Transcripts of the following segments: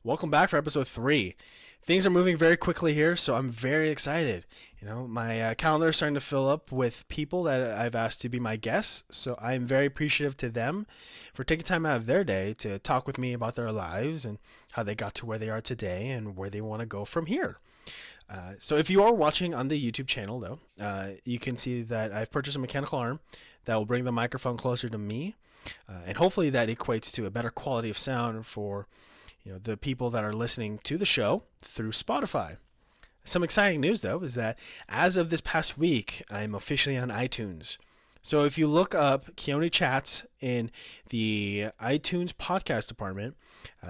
Welcome back for episode 3. Things are moving very quickly here, so I'm very excited. My calendar is starting to fill up with people that I've asked to be my guests, so I'm very appreciative to them for taking time out of their day to talk with me about their lives and how they got to where they are today and where they want to go from here. So if you are watching on the YouTube channel, though, you can see that I've purchased a mechanical arm that will bring the microphone closer to me, and hopefully that equates to a better quality of sound for the people that are listening to the show through Spotify. Some exciting news, though, is that as of this past week, I'm officially on iTunes. So if you look up Keoni Chats in the iTunes podcast department,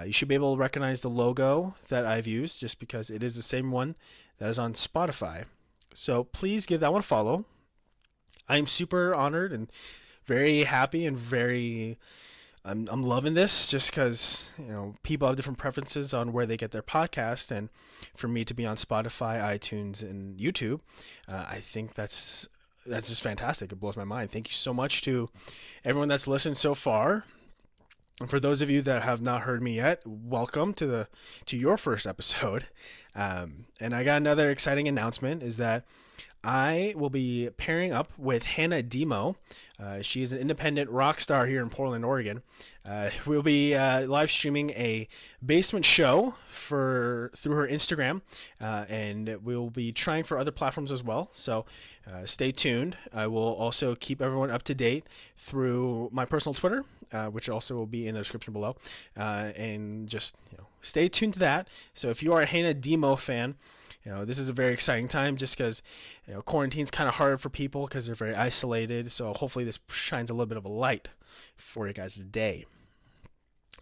you should be able to recognize the logo that I've used just because it is the same one that is on Spotify. So please give that one a follow. I'm super honored and very happy and I'm loving this just because people have different preferences on where they get their podcast, and for me to be on Spotify, iTunes, and YouTube, I think that's just fantastic. It blows my mind. Thank you so much to everyone that's listened so far. And for those of you that have not heard me yet, welcome to your first episode. And I got another exciting announcement: is that I will be pairing up with Hannah Dimo. She is an independent rock star here in Portland, Oregon. We'll be live streaming a basement show through her Instagram, and we'll be trying for other platforms as well. So stay tuned. I will also keep everyone up to date through my personal Twitter, which also will be in the description below. And just stay tuned to that. So if you are a Hannah Dimo fan, this is a very exciting time just because, quarantine's kind of hard for people because they're very isolated. So hopefully this shines a little bit of a light for you guys' day.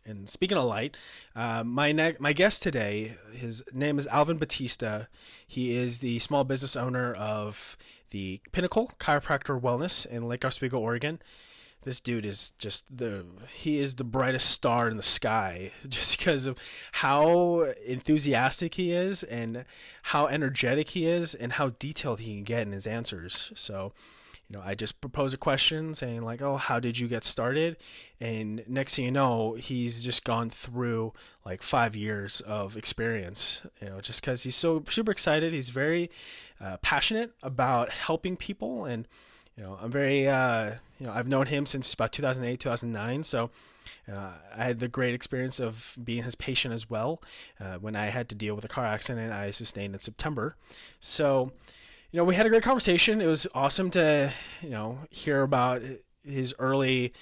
And speaking of light, my guest today, his name is Alvin Bautista. He is the small business owner of the Pinnacle Chiropractic Wellness in Lake Oswego, Oregon. This dude is he is the brightest star in the sky just because of how enthusiastic he is and how energetic he is and how detailed he can get in his answers. So, I just propose a question saying like, oh, how did you get started? And next thing you know, he's just gone through like 5 years of experience, just because he's so super excited. He's very passionate about helping people, and I'm very, I've known him since about 2008, 2009. So I had the great experience of being his patient as well when I had to deal with a car accident I sustained in September. So, we had a great conversation. It was awesome to, hear about his early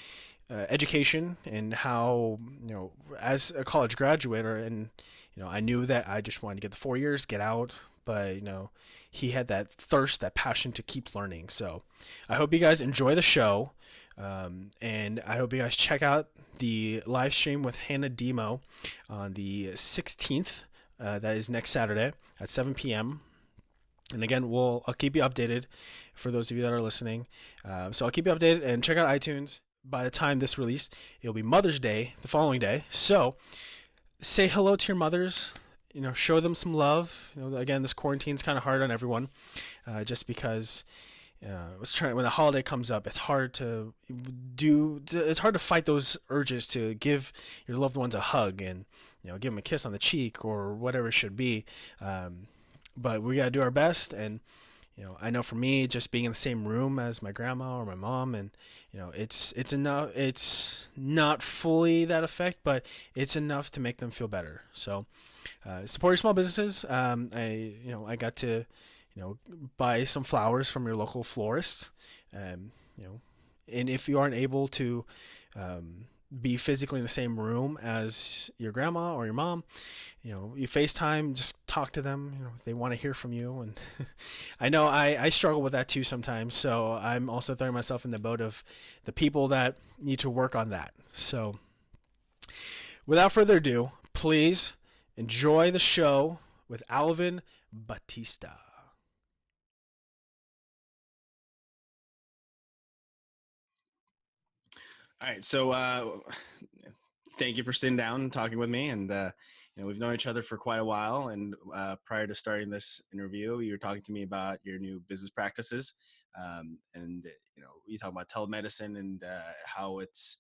education and how, as a college graduate, and, I knew that I just wanted to get the 4 years, get out, but, he had that thirst, that passion to keep learning. So I hope you guys enjoy the show. And I hope you guys check out the live stream with Hannah Dimo on the 16th. That is next Saturday at 7 p.m. And again, I'll keep you updated for those of you that are listening. So I'll keep you updated, and check out iTunes. By the time this released, it'll be Mother's Day the following day. So say hello to your mothers. Show them some love. Again, this quarantine's kind of hard on everyone, just because when the holiday comes up, it's hard to fight those urges to give your loved ones a hug and give them a kiss on the cheek or whatever it should be. But we gotta do our best, and I know for me, just being in the same room as my grandma or my mom, and it's enough. It's not fully that effect, but it's enough to make them feel better. So support your small businesses. I got to buy some flowers from your local florist. Um, and if you aren't able to be physically in the same room as your grandma or your mom, you FaceTime, just talk to them. They want to hear from you. And I know I struggle with that too sometimes. So I'm also throwing myself in the boat of the people that need to work on that. So without further ado, please enjoy the show with Alvin Bautista. All right, so thank you for sitting down and talking with me. And we've known each other for quite a while. And prior to starting this interview, you were talking to me about your new business practices, and you talk about telemedicine and how it's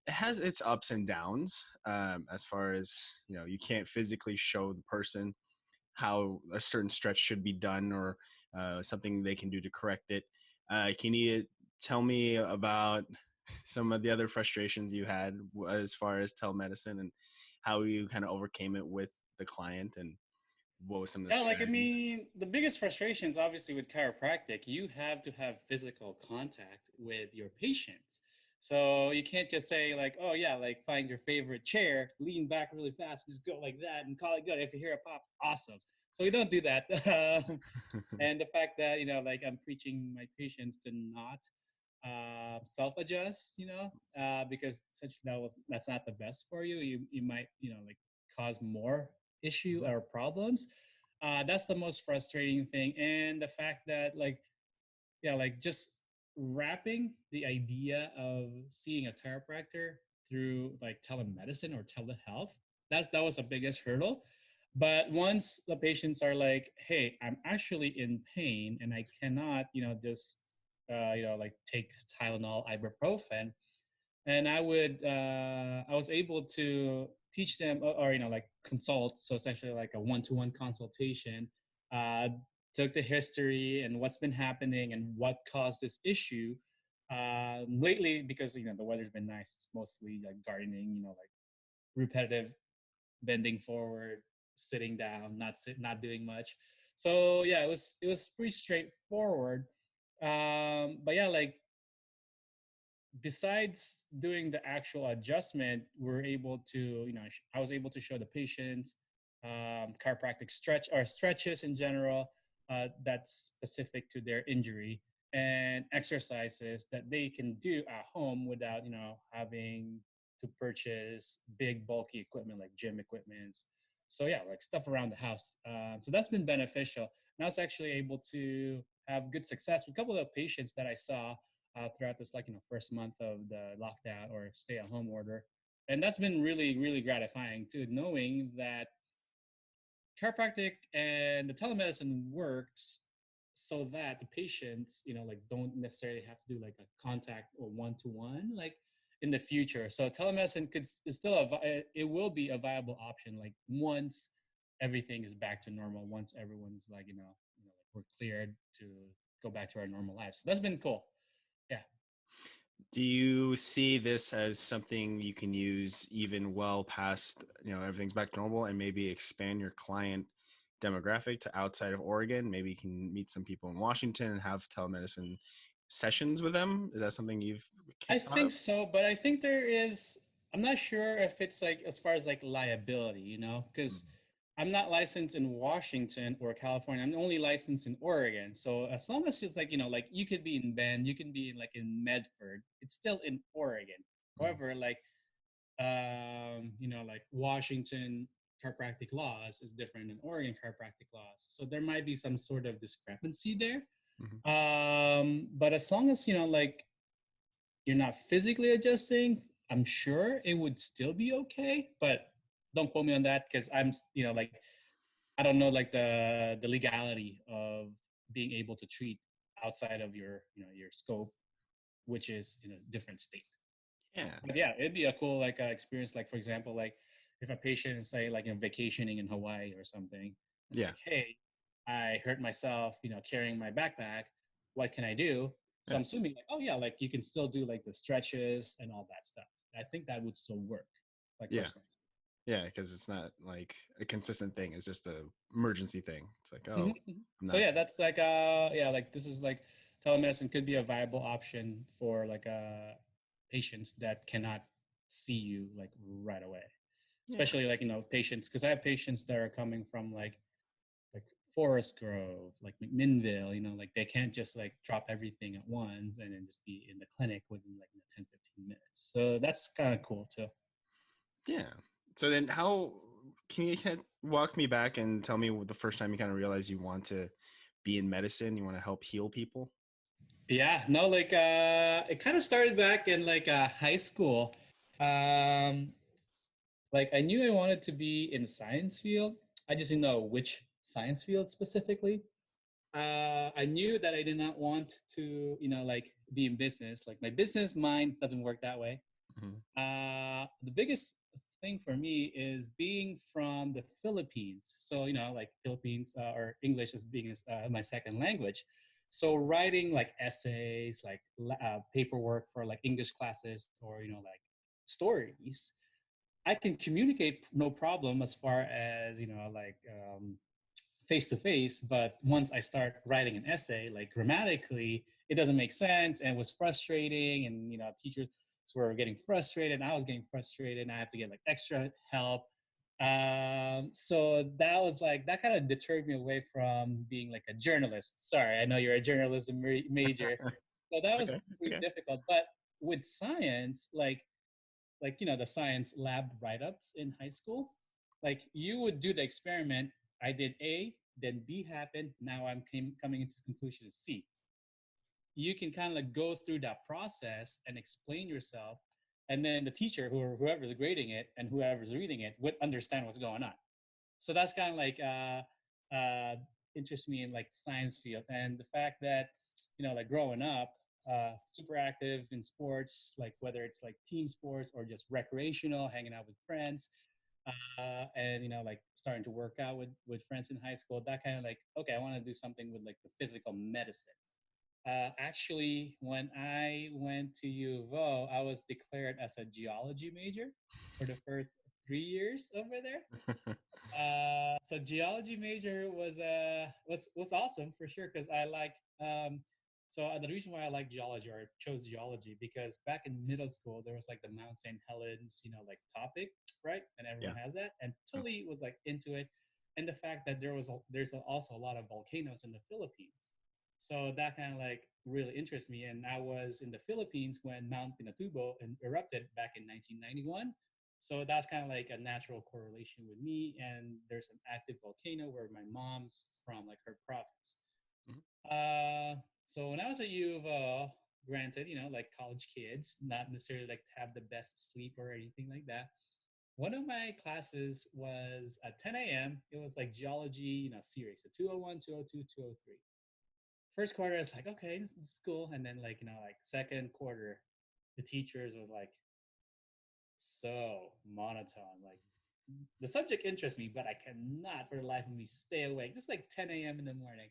it has its ups and downs. As far as you can't physically show the person how a certain stretch should be done, or something they can do to correct it. Can you tell me about some of the other frustrations you had as far as telemedicine, and how you kind of overcame it with the client, and what was some of the Yeah, like I strategies? mean, the biggest frustrations obviously with chiropractic, you have to have physical contact with your patients. So you can't just say like, oh yeah, like find your favorite chair, lean back really fast, just go like that and call it good. If you hear a pop, awesome. So we don't do that. And the fact that like I'm preaching my patients to not self-adjust, because essentially that's not the best for you. You might like cause more issue Mhm. or problems. That's the most frustrating thing, and the fact that like yeah, like just wrapping the idea of seeing a chiropractor through like telemedicine or telehealth, that was the biggest hurdle. But once the patients are like, hey, I'm actually in pain and I cannot just like take Tylenol, ibuprofen, and I was able to teach them, or like consult, so essentially like a one-to-one consultation. uh, Took the history and what's been happening and what caused this issue. Lately, because the weather's been nice, it's mostly like gardening, like repetitive bending forward, sitting down, not doing much. So yeah, it was pretty straightforward. But yeah, like besides doing the actual adjustment, we're able to, I was able to show the patient chiropractic stretches in general, that's specific to their injury, and exercises that they can do at home without, having to purchase big bulky equipment like gym equipment. So yeah, like stuff around the house. So that's been beneficial. And I was actually able to have good success with a couple of patients that I saw throughout this like first month of the lockdown or stay at home order. And that's been really really gratifying too, knowing that chiropractic and the telemedicine works so that the patients like don't necessarily have to do like a contact or one-to-one like in the future. So telemedicine is still it will be a viable option like once everything is back to normal, once everyone's like like we're cleared to go back to our normal lives. So that's been cool. Yeah. Do you see this as something you can use even well past, everything's back to normal, and maybe expand your client demographic to outside of Oregon? Maybe you can meet some people in Washington and have telemedicine sessions with them. Is that something you've I thought think of? so, but I think there is. I'm not sure if it's like as far as like liability, because I'm not licensed in Washington or California. I'm only licensed in Oregon. So as long as it's like like you could be in Bend, you can be in, like in Medford. It's still in Oregon. Mm. However, like like Washington chiropractic laws is different than Oregon chiropractic laws. So there might be some sort of discrepancy there. Mhm. But as long as like you're not physically adjusting, I'm sure it would still be okay. But don't quote me on that because I'm, like I don't know like the legality of being able to treat outside of your, your scope, which is in a different state. Yeah. But yeah, it'd be a cool like experience. Like for example, like if a patient is say like vacationing in Hawaii or something, it's Yeah. like, hey, I hurt myself, carrying my backpack. What can I do? So Yeah. I'm assuming like, oh yeah, like you can still do like the stretches and all that stuff. I think that would still work, like Yeah. personally. Yeah. Because it's not like a consistent thing. It's just a emergency thing. It's like, Hmm. oh, I'm So not yeah, feeling. that's like yeah, like this is like telemedicine could be a viable option for like patients that cannot see you like right away, Yeah. especially like patients, because I have patients that are coming from like Forest Grove, like McMinnville, like they can't just like drop everything at once and then just be in the clinic within like 10 15 minutes. So that's kind of cool too. Yeah. So then, how can you kind of walk me back and tell me the first time you kind of realize you want to be in medicine, you want to help heal people? Yeah, no, like it kind of started back in like high school. Um like I knew I wanted to be in the science field. I just didn't know which science field specifically. I knew that I did not want to, like be in business. Like my business mind doesn't work that way. Mhm. The biggest thing for me is being from the Philippines. So, like Philippines or English as being my second language. So writing like essays, like paperwork for like English classes or, like stories, I can communicate no problem as far as, like face to face. But once I start writing an essay, like grammatically, it doesn't make sense and it was frustrating. And, teachers were getting frustrated. And I was getting frustrated and I had to get like extra help. So that was like, that kind of deterred me away from being like a journalist. Sorry, I know you're a journalism major. So that was Okay. pretty Okay. difficult. But with science, like the science lab write-ups in high school, like you would do the experiment. I did A, then B happened, now coming into the conclusion of C. You can kind of like go through that process and explain yourself, and then the teacher, whoever's grading it and whoever's reading it, would understand what's going on. So that's kind of like interests me in like science field. And the fact that, like growing up, super active in sports, like whether it's like team sports or just recreational, hanging out with friends, and like starting to work out with friends in high school, that kind of like, okay, I want to do something with like the physical medicine. Actually, when I went to U of O, I was declared as a geology major for the first 3 years over there. So geology major was awesome for sure, because I like the reason why I like geology, or I chose geology, because back in middle school there was like the Mount St. Helens, like topic, right? And everyone Yeah. has that, and totally was like into it, and the fact that also a lot of volcanoes in the Philippines, so that kind of like really interests me. And I was in the Philippines when Mount Pinatubo erupted back in 1991, so that's kind of like a natural correlation with me. And there's an active volcano where my mom's from, like her province. Mhm. So when I was at U of O, granted, like college kids, not necessarily like have the best sleep or anything like that. One of my classes was at 10 a.m. It was like geology, series, so 201, 202, 203. First quarter, I was like, okay, this is cool. And then like, like second quarter, the teachers was like, so monotone. Like the subject interests me, but I cannot for the life of me stay awake. This is like 10 a.m. in the morning.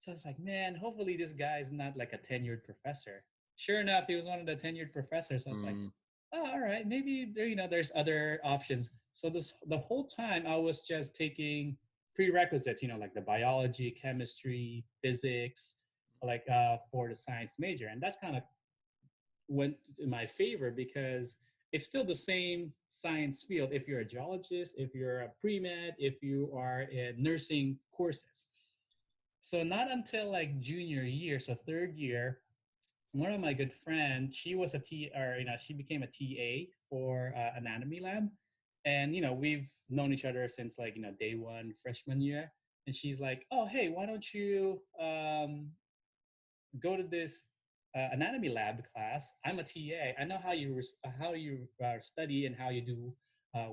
So I was like, man, hopefully this guy is not like a tenured professor. Sure enough, he was one of the tenured professors. So I was like, Mm. oh, all right, maybe there's other options. So the whole time I was just taking prerequisites, like the biology, chemistry, physics, like for the science major, and that's kind of went in my favor, because it's still the same science field if you're a geologist, if you're a pre-med, if you are in nursing courses. So not until like junior year, so third year, one of my good friends, she was a T, or she became a TA for anatomy lab, and we've known each other since like day one freshman year. And she's like, oh hey, why don't you go to this anatomy lab class. I'm a TA. I know how you study and how you do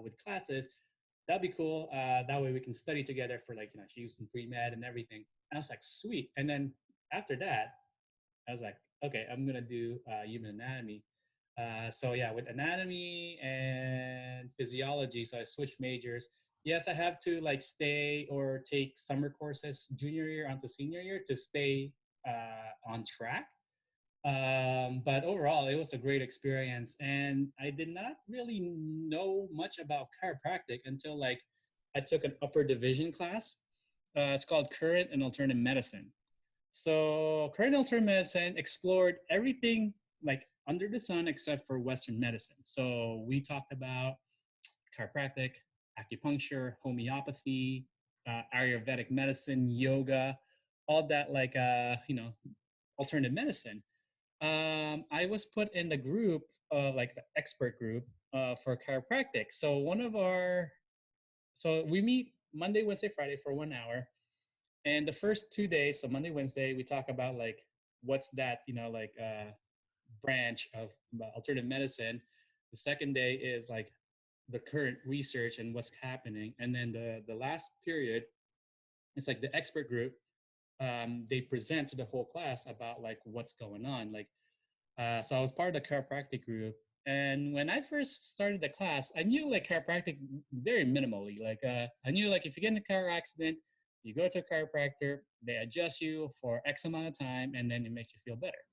with classes. That'd be cool. That way we can study together for like she used some pre med and everything. And I was like, sweet. And then after that, I was like, okay, I'm gonna do human anatomy. So yeah, with anatomy and physiology, so I switched majors. Yes, I have to like stay or take summer courses junior year onto senior year to stay on track. But overall, it was a great experience, and I did not really know much about chiropractic until like I took an upper division class. It's called Current and Alternative Medicine. So current alternative medicine explored everything like under the sun except for Western medicine. So we talked about chiropractic, acupuncture, homeopathy, Ayurvedic medicine, yoga, all that like alternative medicine. I was put in the group, like the expert group for chiropractic. So so we meet Monday, Wednesday, Friday for 1 hour, and the first 2 days, so Monday, Wednesday, we talk about like what's that, like branch of alternative medicine. The second day is like the current research and what's happening. And then the last period, it's like the expert group. They present to the whole class about like what's going on. Like, so I was part of the chiropractic group, And when I first started the class, I knew like chiropractic very minimally. Like I knew like if you get in a car accident, you go to a chiropractor, they adjust you for X amount of time, and then it makes you feel better.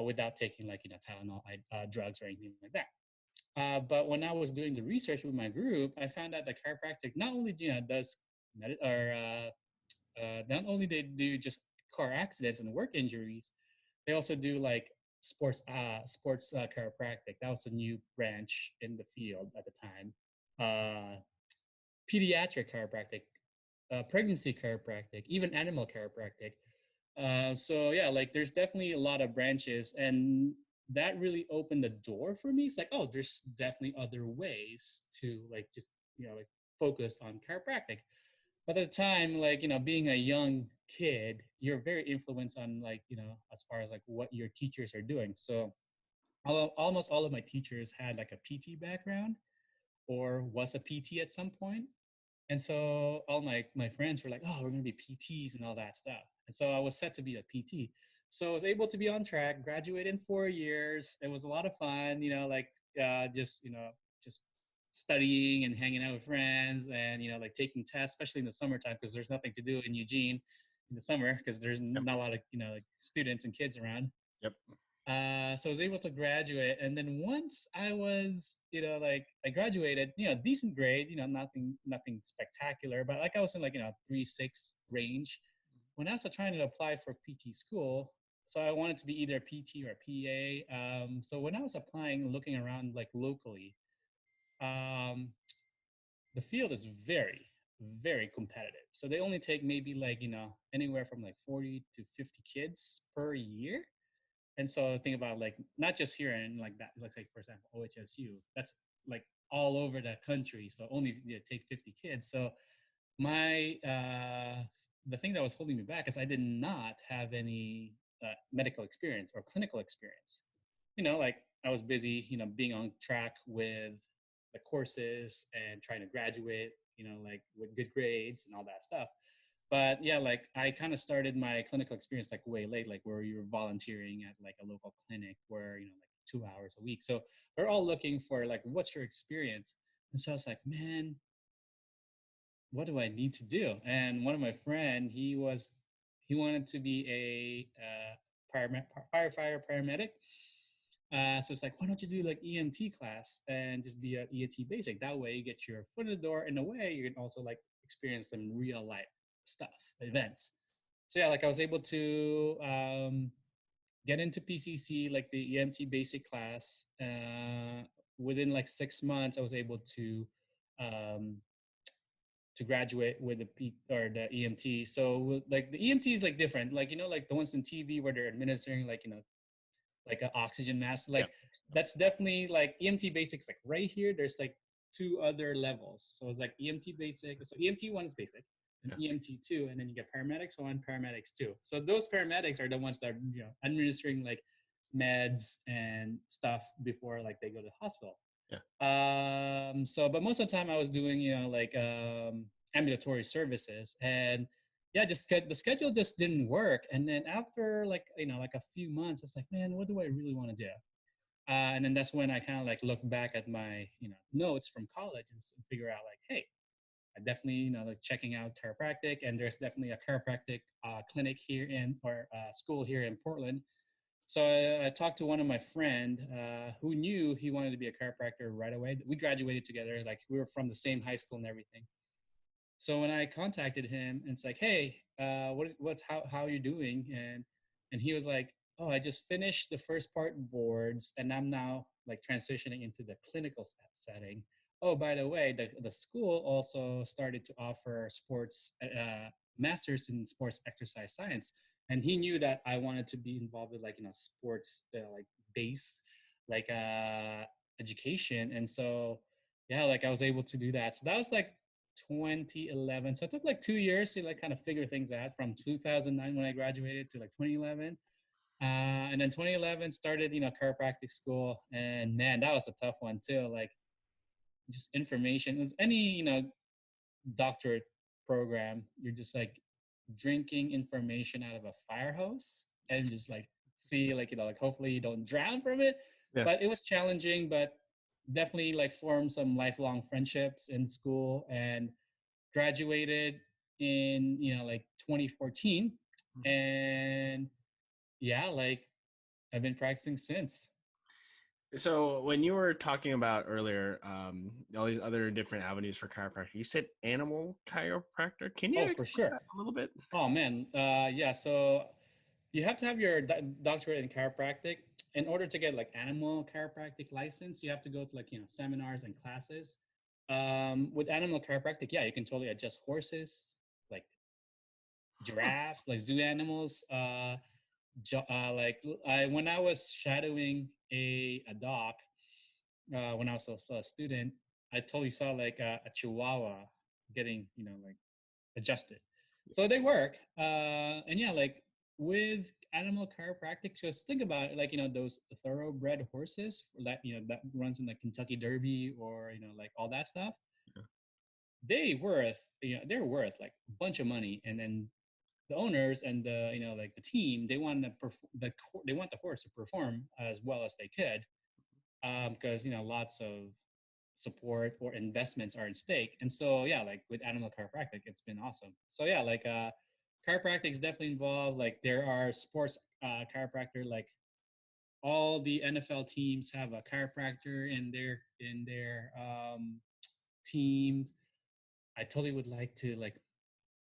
Without taking like Tylenol drugs or anything like that. But when I was doing the research with my group, I found out that chiropractic not only does not only they do just car accidents and work injuries, they also do like sports chiropractic. That was a new branch in the field at the time. Uh, Pediatric chiropractic, pregnancy chiropractic, even animal chiropractic. So yeah, like there's definitely a lot of branches, and that really opened the door for me. It's like, oh, there's definitely other ways to like just like focus on chiropractic. But at the time, like being a young kid, you're very influenced on like as far as like what your teachers are doing. So almost all of my teachers had like a PT background or was a PT at some point. And so all my friends were like, "Oh, we're gonna be PTs and all that stuff." And so I was set to be a PT. So I was able to be on track, graduate in 4 years. It was a lot of fun, like just just studying and hanging out with friends, and like taking tests, especially in the summertime because there's nothing to do in Eugene in the summer because there's Yep. not a lot of like students and kids around. Yep. So I was able to graduate, and then once I was, like I graduated, decent grade, nothing spectacular, but like I was in like 3.6 range. When I was trying to apply for PT school, so I wanted to be either a PT or a PA. So when I was applying, looking around like locally, um, the field is very competitive. So they only take maybe like anywhere from like 40 to 50 kids per year. And so think about like not just here in like that, let's say for example OHSU, that's like all over the country. So only take 50 kids. So my the thing that was holding me back is I did not have any medical experience or clinical experience. Like I was busy, being on track with the courses and trying to graduate, like with good grades and all that stuff. But yeah, like I kind of started my clinical experience like way late, like where you're volunteering at like a local clinic where like 2 hours a week. So they're all looking for like, what's your experience? And so I was like, man, what do I need to do? And one of my friend, he wanted to be a firefighter paramedic. So it's like, why don't you do like EMT class and just be an EMT basic? That way you get your foot in the door. In a way, you can also like experience some real life stuff, events. So yeah, like I was able to get into PCC, like the EMT basic class. Within like 6 months, I was able um, to graduate with the or the EMT. So like the EMT is like different, like like the ones on TV where they're administering like like an oxygen mask. Yeah. Like that's definitely like EMT basics. Like right here, there's like two other levels. So it's like EMT basic. So EMT one is basic, and Yeah. EMT two, and then you get paramedics one, paramedics two. So those paramedics are the ones that are administering like meds and stuff before like they go to the hospital. Yeah. So, but most of the time I was doing, like ambulatory services, and yeah, just the schedule just didn't work. And then after like, like a few months, it's like, man, what do I really want to do? And then that's when I kind of like look back at my, notes from college and figure out like, hey, I definitely, like checking out chiropractic, and there's definitely a chiropractic clinic here or school here in Portland. So I talked to one of my friend who knew he wanted to be a chiropractor right away. We graduated together, like we were from the same high school and everything. So when I contacted him, and it's like, hey, how are you doing? And he was like, oh, I just finished the first part boards, and I'm now like transitioning into the clinical setting. Oh, by the way, the school also started to offer sports masters in sports exercise science, and he knew that I wanted to be involved with like sports like base like education, and so yeah, like I was able to do that. So that was like 2011. So it took like 2 years to like kind of figure things out from 2009 when I graduated to like 2011. And then 2011 started, chiropractic school. And man, that was a tough one too. Like just information, any, doctorate program, you're just like drinking information out of a fire hose and just like see like, like hopefully you don't drown from it. Yeah. But it was challenging, but definitely like formed some lifelong friendships in school and graduated in, like 2014. Mhm. And yeah, like I've been practicing since. So when you were talking about earlier, all these other different avenues for chiropractor, you said animal chiropractor. Can you Oh, for explain sure. that a little bit? Oh man, yeah. So you have to have your doctorate in chiropractic in order to get like animal chiropractic license. You have to go to like seminars and classes. With animal chiropractic, yeah, you can totally adjust horses, like Hmm. giraffes, like zoo animals. Like I when I was shadowing a doc when I was still a student, I totally saw like a Chihuahua getting like adjusted. So they work. And yeah, like with animal chiropractic, just think about it, like those thoroughbred horses that that runs in the Kentucky Derby or like all that stuff. They're worth like a bunch of money, and then the owners and the like the team, they want they want the horse to perform as well as they could, because lots of support or investments are at stake. And so yeah, like with animal chiropractic, it's been awesome. So yeah, like chiropractic is definitely involved. Like there are sports chiropractor, like all the NFL teams have a chiropractor in their team. I totally would like to, like,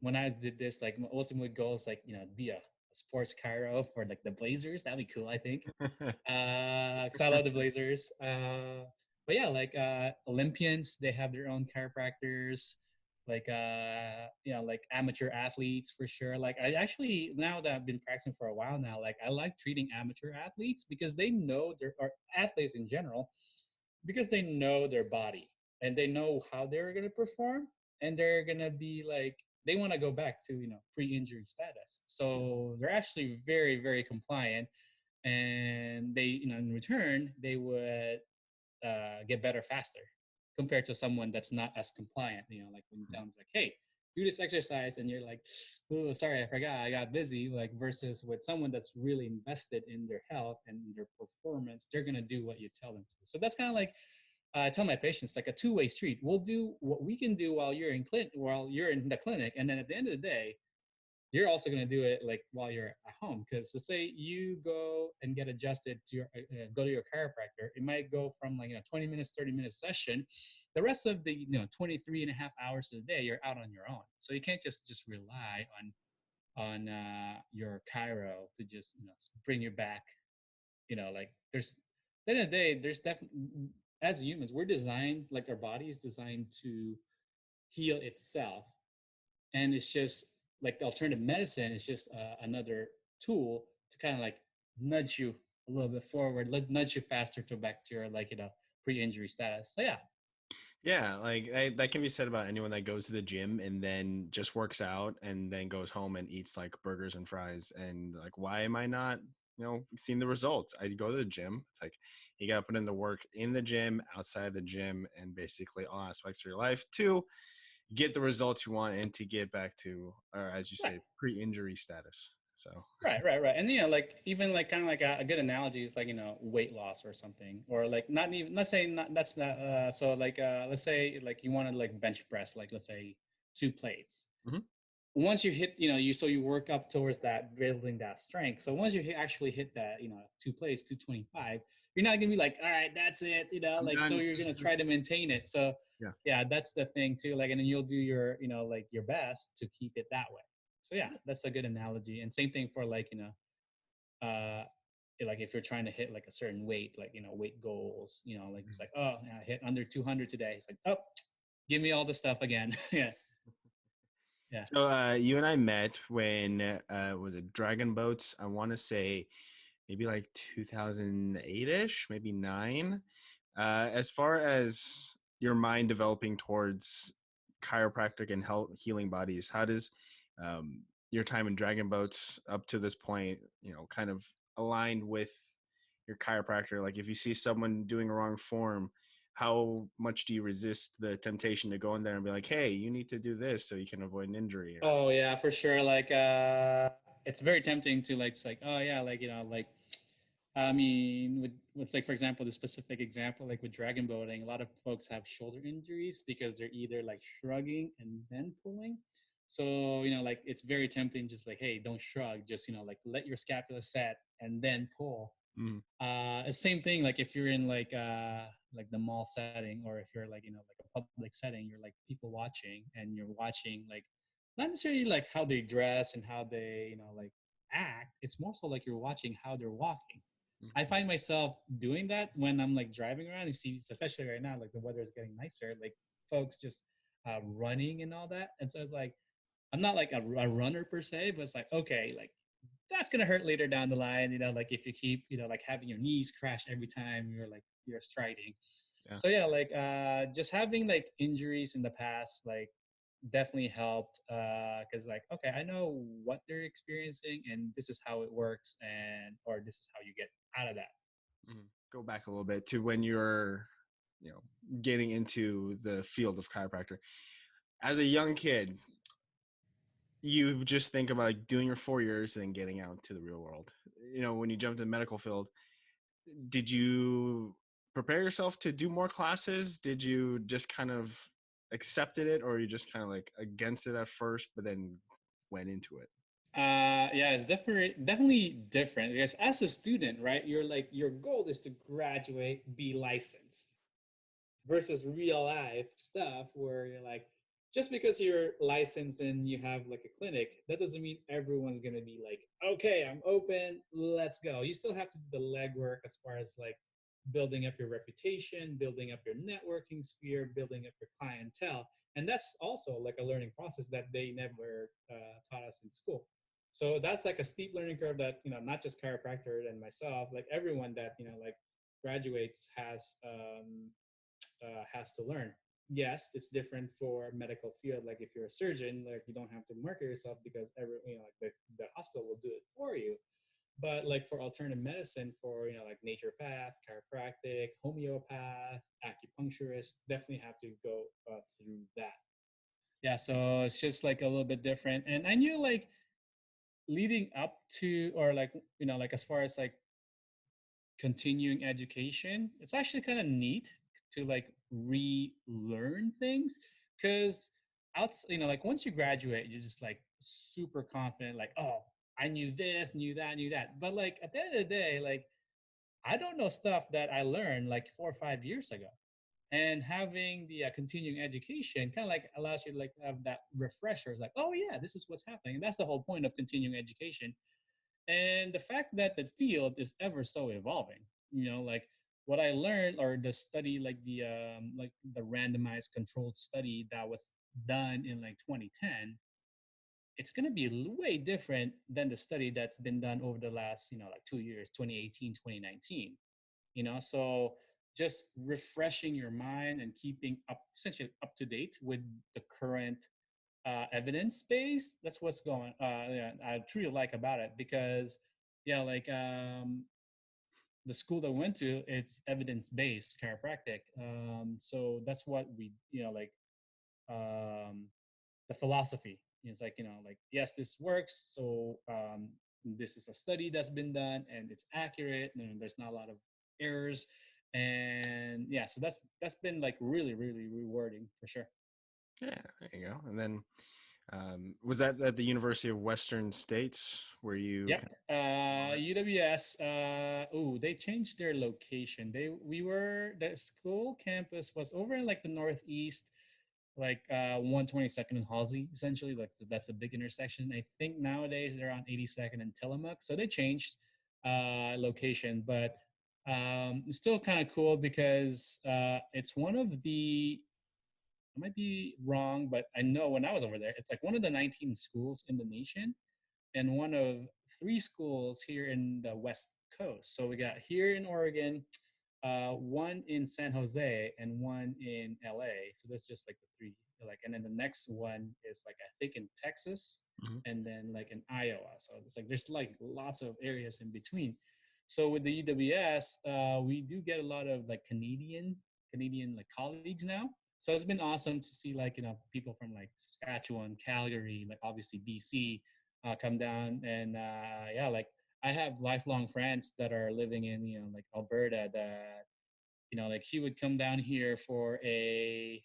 when I did this, like my ultimate goal is like be a sports chiro for like the Blazers. That'd be cool, I think, because I love the Blazers. But yeah, like Olympians, they have their own chiropractors. Like like amateur athletes for sure. Like I actually, now that I've been practicing for a while now, like I like treating amateur athletes because they know their or athletes in general, because they know their body and they know how they're gonna perform, and they're gonna be like they want to go back to pre-injury status. So they're actually very very compliant, and they in return they would get better faster compared to someone that's not as compliant. Like when you tell them, like, hey, do this exercise, and you're like, oh, sorry, I forgot, I got busy. Like versus with someone that's really invested in their health and their performance, they're gonna do what you tell them to. So that's kind of like I tell my patients, like a two-way street. We'll do what we can do while you're in the clinic, and then at the end of the day, you're also going to do it like while you're at home. Because to say you go and get adjusted to your go to your chiropractor, it might go from like 20 minutes, 30 minute session. The rest of the 23 and a half hours of the day, you're out on your own. So you can't just rely on your chiro to just bring you back. Like there's at the end of the day, there's definitely, as humans, we're designed, like our body is designed to heal itself, and it's just like the alternative medicine is just another tool to kind of like nudge you a little bit forward, nudge you faster to back to your like pre-injury status. So yeah. Yeah, like that can be said about anyone that goes to the gym and then just works out and then goes home and eats like burgers and fries and like, why am I not, seeing the results? I go to the gym. It's like you got to put in the work in the gym, outside the gym, and basically all aspects of your life to get the results you want and to get back to, or as you Right. say, pre-injury status. So, Right. And like even like kind of like a good analogy is like weight loss or something, or like not even, let's say not that's not so like let's say like you want to like bench press, like let's say 2 plates. mhm. Once you hit, you work up towards that, building that strength. So once you actually hit that, 2 plates, 225, you're not gonna be like, all right, that's it, I'm like, so done. you're gonna try to maintain it. So Yeah. yeah, that's the thing too. Like, and then you'll do your, like your best to keep it that way. So yeah, that's a good analogy. And same thing for like, uh, like if you're trying to hit like a certain weight, like weight goals, like it's like, oh, yeah, I hit under 200 today. It's like, oh, give me all the stuff again. Yeah, yeah. So you and I met when was it Dragon Boats? I want to say maybe like 2008ish, maybe nine. As far as your mind developing towards chiropractic and health healing bodies, how does your time in Dragon Boats up to this point, kind of aligned with your chiropractor? Like if you see someone doing a wrong form, how much do you resist the temptation to go in there and be like, hey, you need to do this so you can avoid an injury? Or Oh yeah, for sure. Like it's very tempting to like, it's like, oh yeah, like like I mean, with like for example, the specific example, like with dragon boating, a lot of folks have shoulder injuries because they're either like shrugging and then pulling. So like it's very tempting, just like, hey, don't shrug, just like let your scapula set and then pull. Mm, Same thing, like if you're in like the mall setting, or if you're like like a public setting, you're like people watching, and you're watching like not necessarily like how they dress and how they like act. It's more so like you're watching how they're walking. I mhm. find myself doing that when I'm like driving around. You see, especially right now, like the weather is getting nicer, like folks just running and all that. And so it's like I'm not like a runner per se, but it's like, okay, like that's gonna hurt later down the line. Like if you keep like having your knees crash every time you're striding. Yeah. So yeah, like just having like injuries in the past, like definitely helped, because like, okay, I know what they're experiencing, and this is how it works, and or this is how you get out of that. Mhm. Go back a little bit to when you're, you know, getting into the field of chiropractor. As a young kid, you just think about like doing your 4 years and then getting out to the real world. When you jumped in the medical field, did you prepare yourself to do more classes? Did you just kind of accepted it, or you just kind of like against it at first, but then went into it? Yeah, it's definitely different because as a student, right, you're like your goal is to graduate, be licensed, versus real life stuff where you're like, just because you're licensed and you have like a clinic, that doesn't mean everyone's gonna be like, okay, I'm open, let's go. You still have to do the legwork as far as like building up your reputation, building up your networking sphere, building up your clientele. And that's also like a learning process that they never taught us in school. So that's like a steep learning curve that not just chiropractor and myself, like everyone that like graduates has to learn. Yes, it's different for medical field. Like if you're a surgeon, like you don't have to market yourself because like the hospital will do it for you. But like for alternative medicine, for like naturopath, chiropractic, homeopath, acupuncturist, definitely have to go through that. Yeah, so it's just like a little bit different. And I knew like leading up to, or like like as far as like continuing education, it's actually kind of neat to like relearn things, because like once you graduate, you're just like super confident, like, oh, I knew this, knew that. But like at the end of the day, like I don't know stuff that I learned like 4 or 5 years ago. And having the continuing education kind of like allows you to like have that refresher. It's like, oh yeah, this is what's happening. And that's the whole point of continuing education, and the fact that the field is ever so evolving. Like what I learned, or the study, like the randomized controlled study that was done in like 2010, it's going to be way different than the study that's been done over the last like 2 years, 2018, 2019. So just refreshing your mind and keeping up, essentially up to date with the current evidence base. That's what's going. Yeah, I truly like about it, because yeah, like the school that I went to, it's evidence based chiropractic. So that's what we, like um, the philosophy. It's like like, yes, this works. So this is a study that's been done and it's accurate, and there's not a lot of errors. And yeah, so that's been like really really rewarding for sure. Yeah, there you go. And then was that at the University of Western States where you Yep. kind of all that? UWS. Oh, they changed their location. The school campus was over in like the northeast, like 122nd and Halsey, essentially. Like that's a big intersection. I think nowadays they're on 82nd and Tillamook. So they changed location, but it's still kind of cool because it's one of the. I might be wrong, but I know when I was over there, it's like one of the 19 schools in the nation, and one of three schools here in the West Coast. So we got here in Oregon, one in San Jose, and one in LA. So that's just like the three. Like, and then the next one is like I think in Texas, Mhm. and then like in Iowa. So it's like there's like lots of areas in between. So with the UWS, we do get a lot of like Canadian like colleagues now. So it's been awesome to see like people from like Saskatchewan, Calgary, like obviously BC, come down, and yeah, like I have lifelong friends that are living in, like Alberta, that, like he would come down here for a,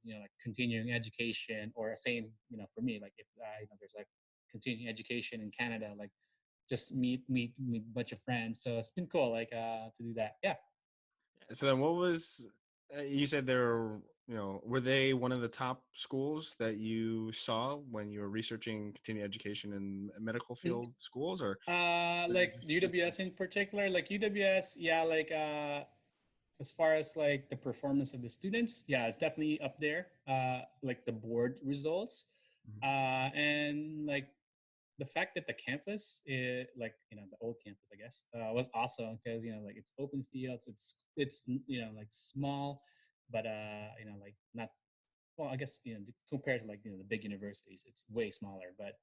like continuing education, or same, for me, like if there's like continuing education in Canada, like just meet a bunch of friends. So it's been cool, like to do that. Yeah. So then, what was you said they were? Were they one of the top schools that you saw when you were researching continuing education in medical field schools, or was it Like just UWS in particular, like UWS, yeah, like as far as like the performance of the students, yeah, it's definitely up there. Like the board results, and like the fact that the campus is like, the old campus, I guess, was awesome, because like it's open fields, it's like small, but like not, well, I guess, compared to like, the big universities, it's way smaller. But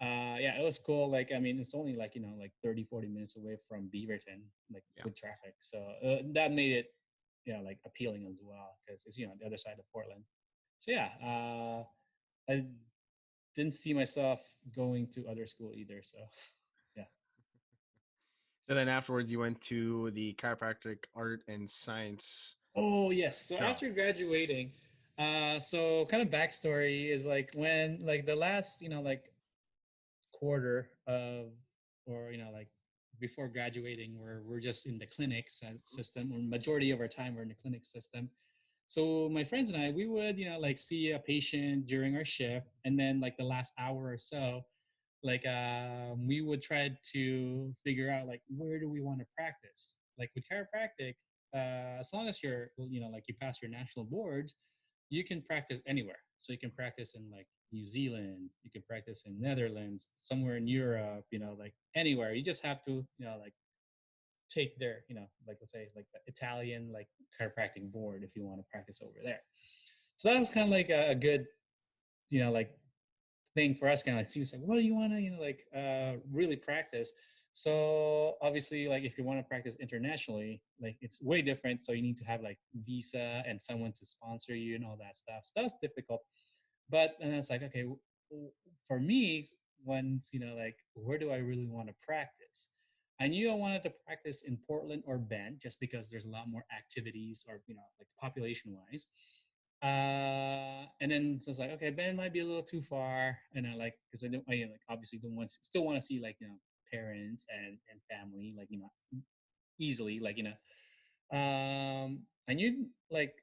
yeah, it was cool. Like, I mean, it's only like, like 30-40 minutes away from Beaverton, like yeah? with traffic. So that made it, like appealing as well, because it's, the other side of Portland. So yeah, I didn't see myself going to other school either. So yeah. So then afterwards, you went to the chiropractic art and science Oh yes. So job. after graduating, so kind of backstory is like, when like the last, like quarter of, or like before graduating, we're just in the clinic system, or majority of our time we're in the clinic system. So my friends and I, we would, like see a patient during our shift, and then like the last hour or so, like we would try to figure out like, where do we want to practice, like with chiropractic. As long as you're, like you pass your national boards, you can practice anywhere. So you can practice in like New Zealand, you can practice in Netherlands, somewhere in Europe, like anywhere. You just have to, like take their, like let's say like the Italian like chiropractic board if you want to practice over there. So that was kind of like a good, like thing for us, kind of like see, like, what do you want to, like really practice. So obviously, like if you want to practice internationally, like it's way different. So you need to have like visa and someone to sponsor you and all that stuff. So that's difficult. But and it's like, okay, for me, once, like where do I really want to practice? I knew I wanted to practice in Portland or Bend, just because there's a lot more activities, or like population wise. And then so it's like, okay, Bend might be a little too far, and I like, because I like obviously don't want, still want to see like, parents and family, like, easily, like, I knew, like,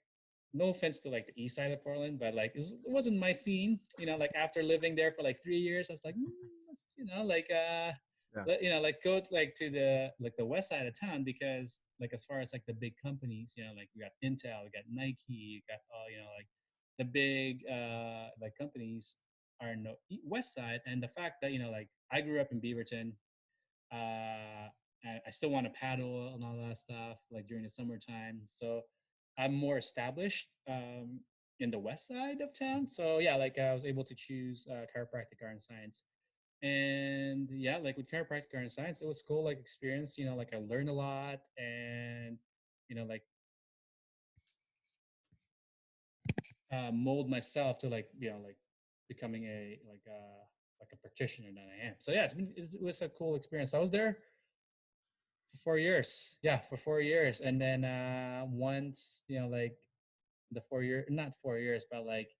no offense to like the east side of Portland, but like it wasn't my scene. Like after living there for like 3 years, I was like, let's, like Yeah. like go to, like to the, like the west side of town, because like as far as like the big companies, like we got Intel, we got Nike, you got all, like the big like companies are no west side. And the fact that, like I grew up in Beaverton, I still want to paddle and all that stuff, like during the summertime. So I'm more established in the west side of town. So yeah, like I was able to choose chiropractic art and science. And yeah, like with chiropractic art and science, it was cool, like experience. Like I learned a lot, and like mold myself to like, like becoming a like a practitioner that I am. So yeah, it was a cool experience. I was there for 4 years. Yeah, for 4 years. And then once, like the 4 year, not 4 years, but like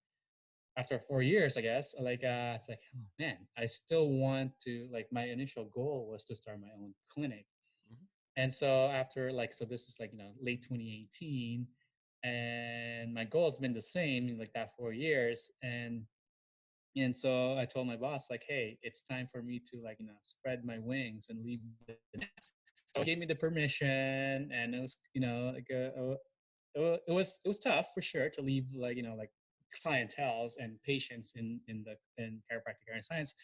after 4 years, I guess, like it's like, oh man, I still want to, like my initial goal was to start my own clinic. Mhm. And so after like, so this is like, late 2018, and my goal has been the same in like that 4 years. And so I told my boss, like, hey, it's time for me to like, spread my wings and leave the nest. So he gave me the permission, and it was, like it was tough for sure to leave, like, like clientels and patients in chiropractic art and science.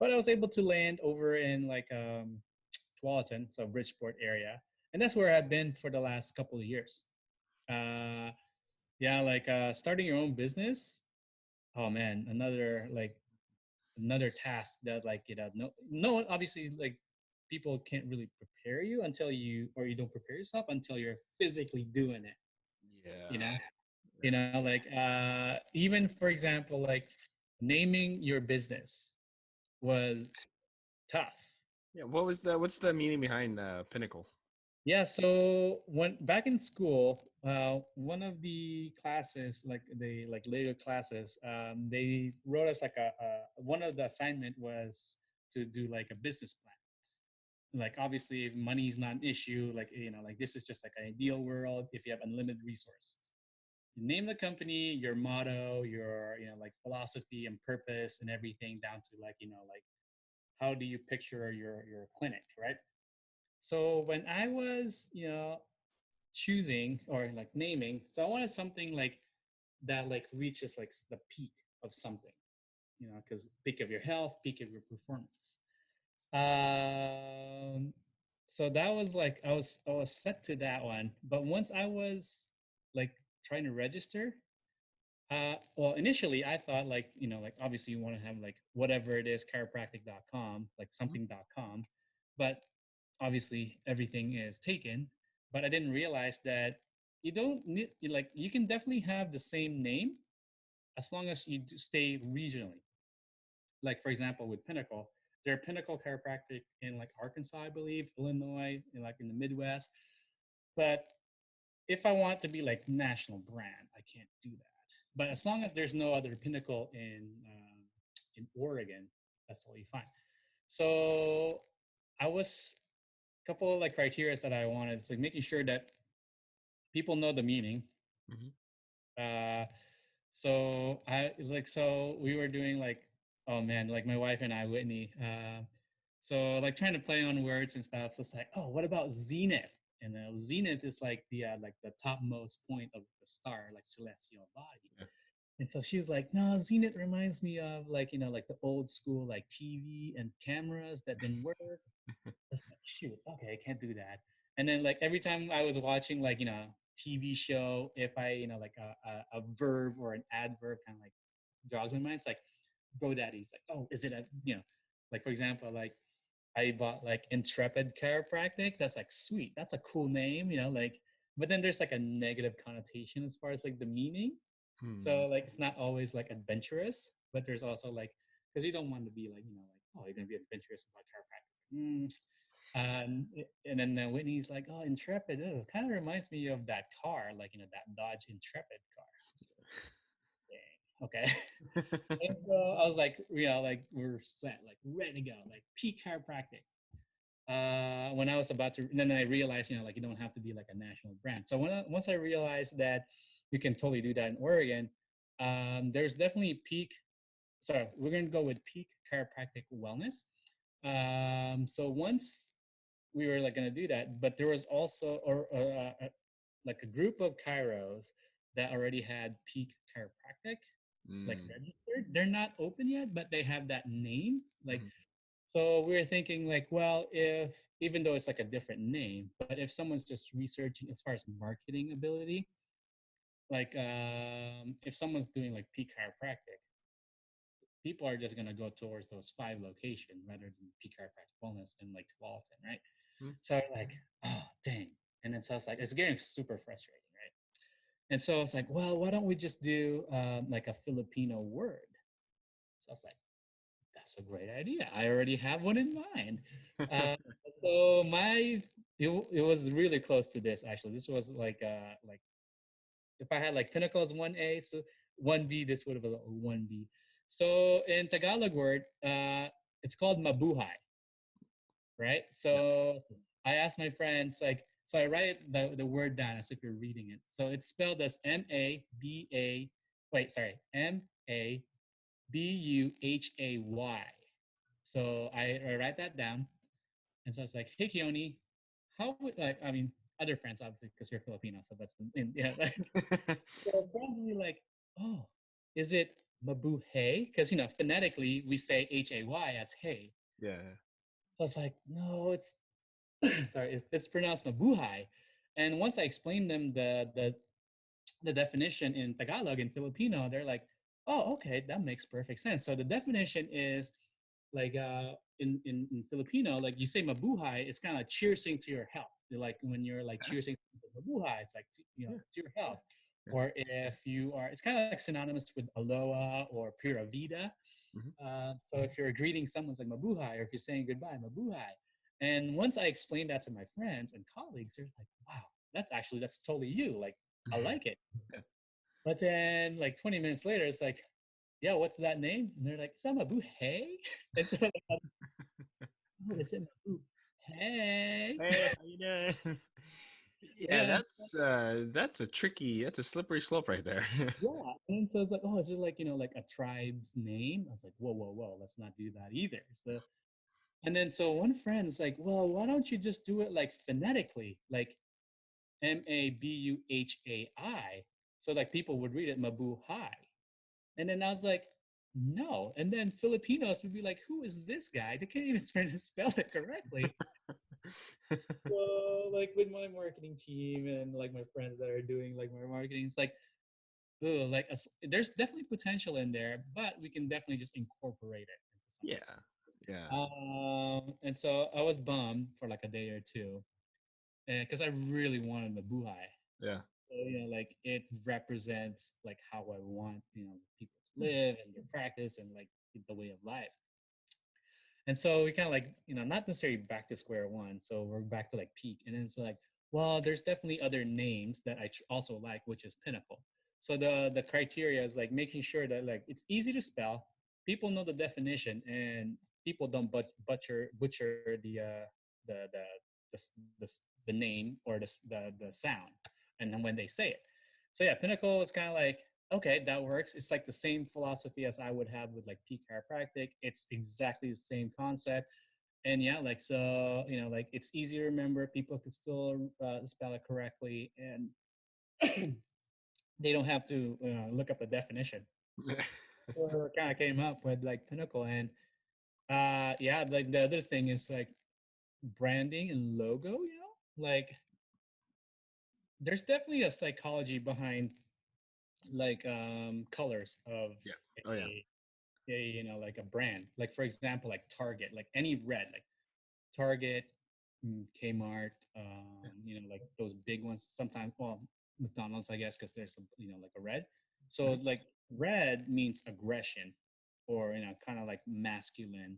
But I was able to land over in like Tualatin, so Bridgeport area, and that's where I've been for the last couple of years. Uh, yeah, like starting your own business. Oh man, another task that, like, no one, obviously, like people can't really prepare you until you, or you don't prepare yourself until you're physically doing it, you Yeah. know Yeah. like even for example, like naming your business was tough. Yeah. What's the meaning behind Pinnacle? Yeah, so when back in school, one of the classes, like the like later classes, they wrote us like a one of the assignment was to do like a business plan. Like obviously, if money is not an issue, like like this is just like an ideal world if you have unlimited resource. You name the company, your motto, your like philosophy and purpose and everything down to like like how do you picture your clinic, right? So when I was choosing or like naming, so I wanted something like that like reaches like the peak of something, because peak of your health, peak of your performance. Um, so that was like I was set to that one, but once I was like trying to register, well, initially I thought like like obviously you want to have like whatever it is chiropractic.com, like something.com, but obviously everything is taken. But I didn't realize that you don't need like you can definitely have the same name as long as you stay regionally. Like for example, with Pinnacle, they're Pinnacle Chiropractic in like Arkansas, I believe, Illinois, and like in the Midwest. But if I want to be like national brand, I can't do that. But as long as there's no other Pinnacle in Oregon, that's totally fine. So I was a couple of like criteria that I wanted. It's like making sure that people know the meaning. Hmm. Uh, so we were doing like, oh man, like my wife and I, Whitney. So like trying to play on words and stuff. So it's like, oh, what about zenith? And zenith is like the topmost point of the star, like celestial body. Yeah. And so she was like, no, zenith reminds me of like like the old school like TV and cameras that didn't work. It's like, shoot, okay, I can't do that. And then like every time I was watching like TV show, if I like a verb or an adverb kind of like jogs my mind, it's like GoDaddy. It's like, oh, is it a like for example, like I bought like Intrepid Chiropractic. That's like sweet. That's a cool name, like. But then there's like a negative connotation as far as like the meaning. Hmm. So like it's not always like adventurous, but there's also like because you don't want to be like like oh you're gonna be adventurous about chiropractic. And then Whitney's like, oh, Intrepid. Oh, kind of reminds me of that car, like that Dodge Intrepid car. So, dang, okay. And so I was like, like we're set, like ready to go, like peak chiropractic. When I was about to, and then I realized, like you don't have to be like a national brand. So once I realized that you can totally do that in Oregon, there's definitely peak. Sorry, we're gonna go with peak chiropractic wellness. So once we were like gonna do that, but there was also like a group of chiros that already had peak chiropractic like Mm. registered. They're not open yet, but they have that name. Like Mhm. so we were thinking like, well, if even though it's like a different name, but if someone's just researching as far as marketing ability, like if someone's doing like peak chiropractic, people are just gonna go towards those 5 locations rather than peak chiropractic wellness in like Tualatin, right? Mm. So like, oh dang. And then so it's like it's getting super frustrating, right? And so it's like, well, why don't we just do like a Filipino word? So I was like, that's a great idea. I already have one in mind. Uh, so it was really close to this actually. This was like if I had like Pinnacle as 1A, so 1B, this would have been a 1B. So in Tagalog word, it's called mabuhay, right? Yeah. So I asked my friends like so I write the word down as if you're reading it. So it's spelled as M-A-B-A wait, sorry, Mabuyhay. So I write that down. And so I was like, hey, Keoni, how would, like, I mean, other friends, obviously, because you're Filipino. So that's, yeah. Like, so probably like, oh, is it mabuhay? Because, phonetically, we say Hay as hey. Yeah. So I was like, no, it's, sorry, it's pronounced mabuhay. And once I explained them the definition in Tagalog and Filipino, they're like, oh, okay, that makes perfect sense. So the definition is like in Filipino, like you say mabuhay, it's kind of cheersing to your health. Like when you're like cheersing to mabuhay, it's like to, Yeah. to your health. Yeah. or if you are, it's kind of like synonymous with aloha or pura vida. Hmm. So if you're greeting someone, it's like mabuhay, or if you're saying goodbye, mabuhay. And once I explained that to my friends and colleagues, they're like, wow, that's totally you. Like, I like it. Yeah. But then like 20 minutes later, it's like, yeah, what's that name? And they're like, is that mabuhay? And so like, oh, they said mabuhay. Hey, how you doing? Yeah, And that's a tricky, that's a slippery slope right there. yeah. And so it's like, oh, is it like, like a tribe's name? I was like, whoa, whoa, whoa, let's not do that either. So, and then so one friend's like, well, why don't you just do it like phonetically, like Mabuhai? So like people would read it Mabuhay. And then I was like, no. And then Filipinos would be like, who is this guy? They can't even try to spell it correctly. So like with my marketing team and like my friends that are doing like my marketing, it's like, oh, like there's definitely potential in there, but we can definitely just incorporate it into Yeah, something. yeah, And so I was bummed for like a day or two, and because I really wanted the buhai. yeah. So, like it represents like how I want, people to Hmm. live and their practice and like the way of life. And so we kind of like, not necessarily back to square one. So we're back to like peak. And then it's like, well, there's definitely other names that I also like, which is Pinnacle. So the criteria is like making sure that like it's easy to spell, people know the definition, and people don't butcher the the name or the sound, and then when they say it. So yeah, Pinnacle is kind of like, okay, that works. It's like the same philosophy as I would have with like peak chiropractic. It's exactly the same concept. And yeah, like, so, like it's easy to remember. People can still spell it correctly, and they don't have to look up a definition. So kind of came up with like Pinnacle. And yeah, like the other thing is like branding and logo, like there's definitely a psychology behind like colors of Yeah. Oh yeah. like a brand, like for example like Target, like any red, like Target, Kmart, Yeah. like those big ones sometimes, well, McDonald's, I guess, because there's a, like a red. So Mhm. like red means aggression, or kind of like masculine,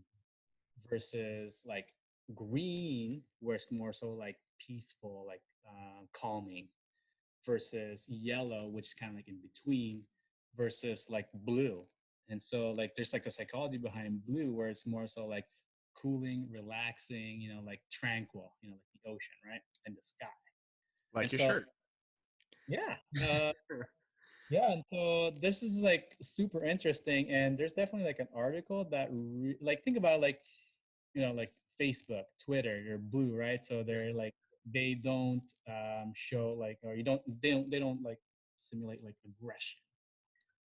versus like green where it's more so like peaceful, like calming, versus yellow, which is kind of like in between, versus like blue. And so like there's like the psychology behind blue where it's more so like cooling, relaxing, like tranquil, like the ocean, right? And the sky. And Like your so shirt. yeah, yeah, and so this is like super interesting, and there's definitely like an article that like think about like like Facebook, Twitter, you're blue, right? So Yeah. they're like they don't show like, or they don't like simulate like aggression.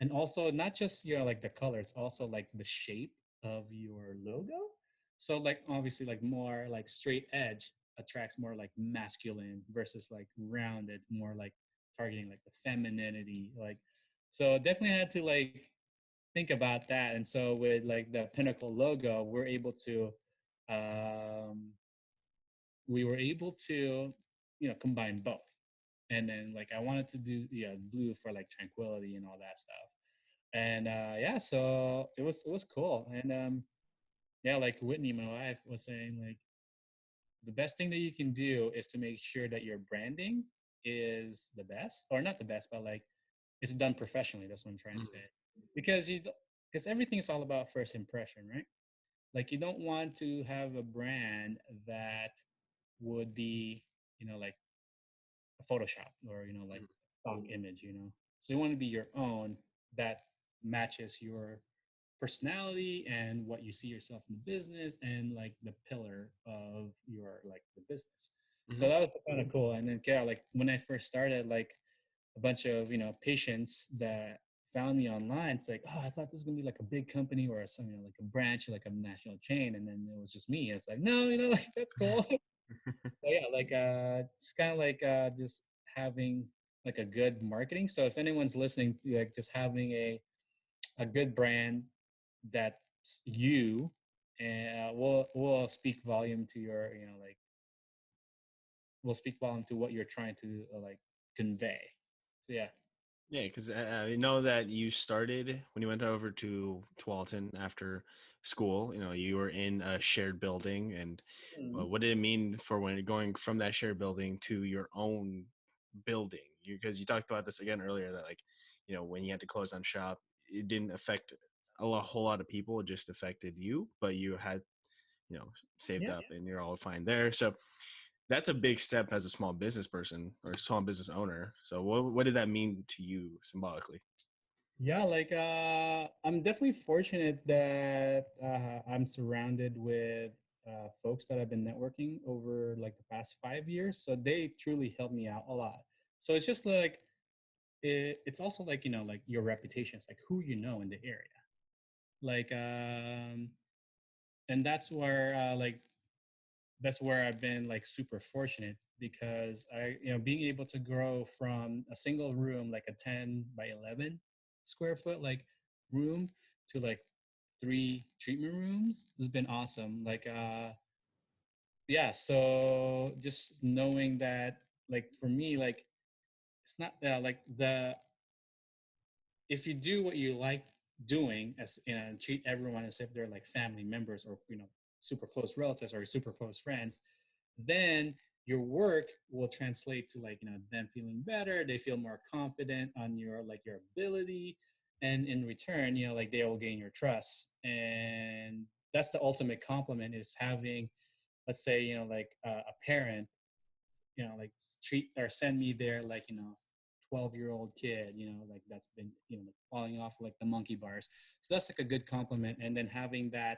And also not just like the color, it's also like the shape of your logo. So like obviously like more like straight edge attracts more like masculine versus like rounded, more like targeting like the femininity. Like, so definitely had to like think about that. And so with like the Pinnacle logo, we were able to combine both. And then like I wanted to do blue for like tranquility and all that stuff. And yeah, so it was cool. And yeah, like Whitney, my wife, was saying like the best thing that you can do is to make sure that your branding is the best, or not the best, but like it's done professionally. That's what I'm trying to say. Mhm. Because because everything is all about first impression, right? Like you don't want to have a brand that would be like a Photoshop, or like Mhm. stock image. So you want to be your own, that matches your personality and what you see yourself in the business, and like the pillar of your like the business. So Mhm. that was kind of cool. And then yeah, like when I first started, like a bunch of patients that found me online, it's like, oh, I thought this was gonna be like a big company or some like a branch, like a national chain, and then it was just me. It's like, no, like that's cool. So yeah, like it's kind of like just having like a good marketing. So if anyone's listening, like just having a good brand that's you, and will speak volume to your like will speak volume to what you're trying to like convey. So yeah. Yeah, because I know that you started when you went over to Walton after school. You know, you were in a shared building, and Mhm. what did it mean for when you're going from that shared building to your own building? Because you talked about this again earlier that like, you know, when you had to close down shop, it didn't affect whole lot of people. It just affected you, but you had, you know, saved Yeah. up and you're all fine there. So that's a big step as a small business person or small business owner. So what did that mean to you symbolically? Yeah, like I'm definitely fortunate that I'm surrounded with folks that I've been networking over like the past 5 years. So they truly helped me out a lot. So it's just like it's also like like your reputation. It's like who you know in the area. Like and that's where I've been like super fortunate because I being able to grow from a single room like a 10 by 11 square foot like room to like three treatment rooms has been awesome. Like yeah, so just knowing that like for me like it's not like the if you do what you like doing as and treat everyone as if they're like family members or super close relatives or super close friends, then your work will translate to like them feeling better. They feel more confident on your like your ability, and in return like they will gain your trust. And that's the ultimate compliment, is having, let's say, like a parent like treat or send me their like 12-year-old kid like that's been like falling off like the monkey bars. So that's like a good compliment. And then having that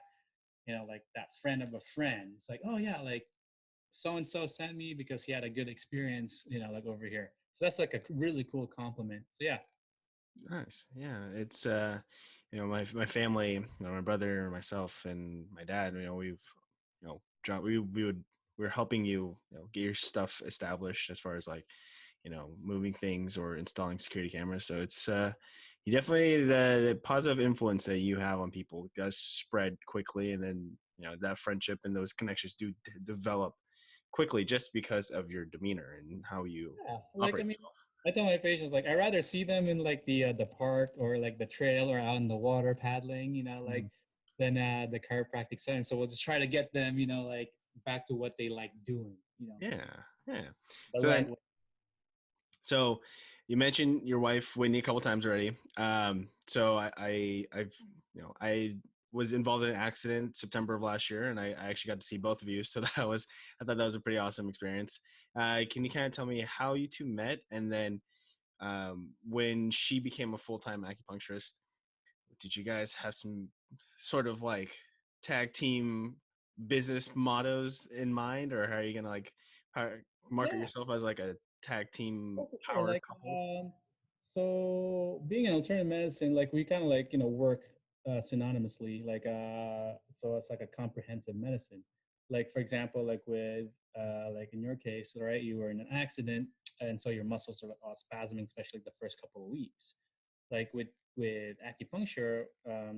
like that friend of a friend, it's like, oh yeah, like so and so sent me because he had a good experience like over here. So that's like a really cool compliment. So yeah. Nice. Yeah, it's you know, my family, you know, my brother, myself, and my dad. You know, we've, you know, we're helping you, you know, get your stuff established as far as like, you know, moving things or installing security cameras. So it's you definitely the positive influence that you have on people does spread quickly, and then you know that friendship and those connections do develop quickly just because of your demeanor and how you Yeah, like I operate mean, yourself. I tell my patients like I rather see them in like the park or like the trail or out in the water paddling, like than the chiropractic center. So we'll just try to get them, like back to what they like doing, Yeah, yeah. the So right then, way. so you mentioned your wife Whitney a couple times already. So I've, you know, I was involved in an accident September of last year, and I actually got to see both of you. So that was, I thought that was a pretty awesome experience. Can you kind of tell me how you two met, and then when she became a full time acupuncturist, did you guys have some sort of like tag team business mottos in mind, or how are you gonna like market Yeah. yourself as like a tag team Oh, for sure. power Like, couple? so being an alternative medicine, like we kind of like, work synonymously. Like, so it's like a comprehensive medicine. Like, for example, like with, like in your case, right, you were in an accident, and so your muscles are all spasming, especially the first couple of weeks. Like with acupuncture,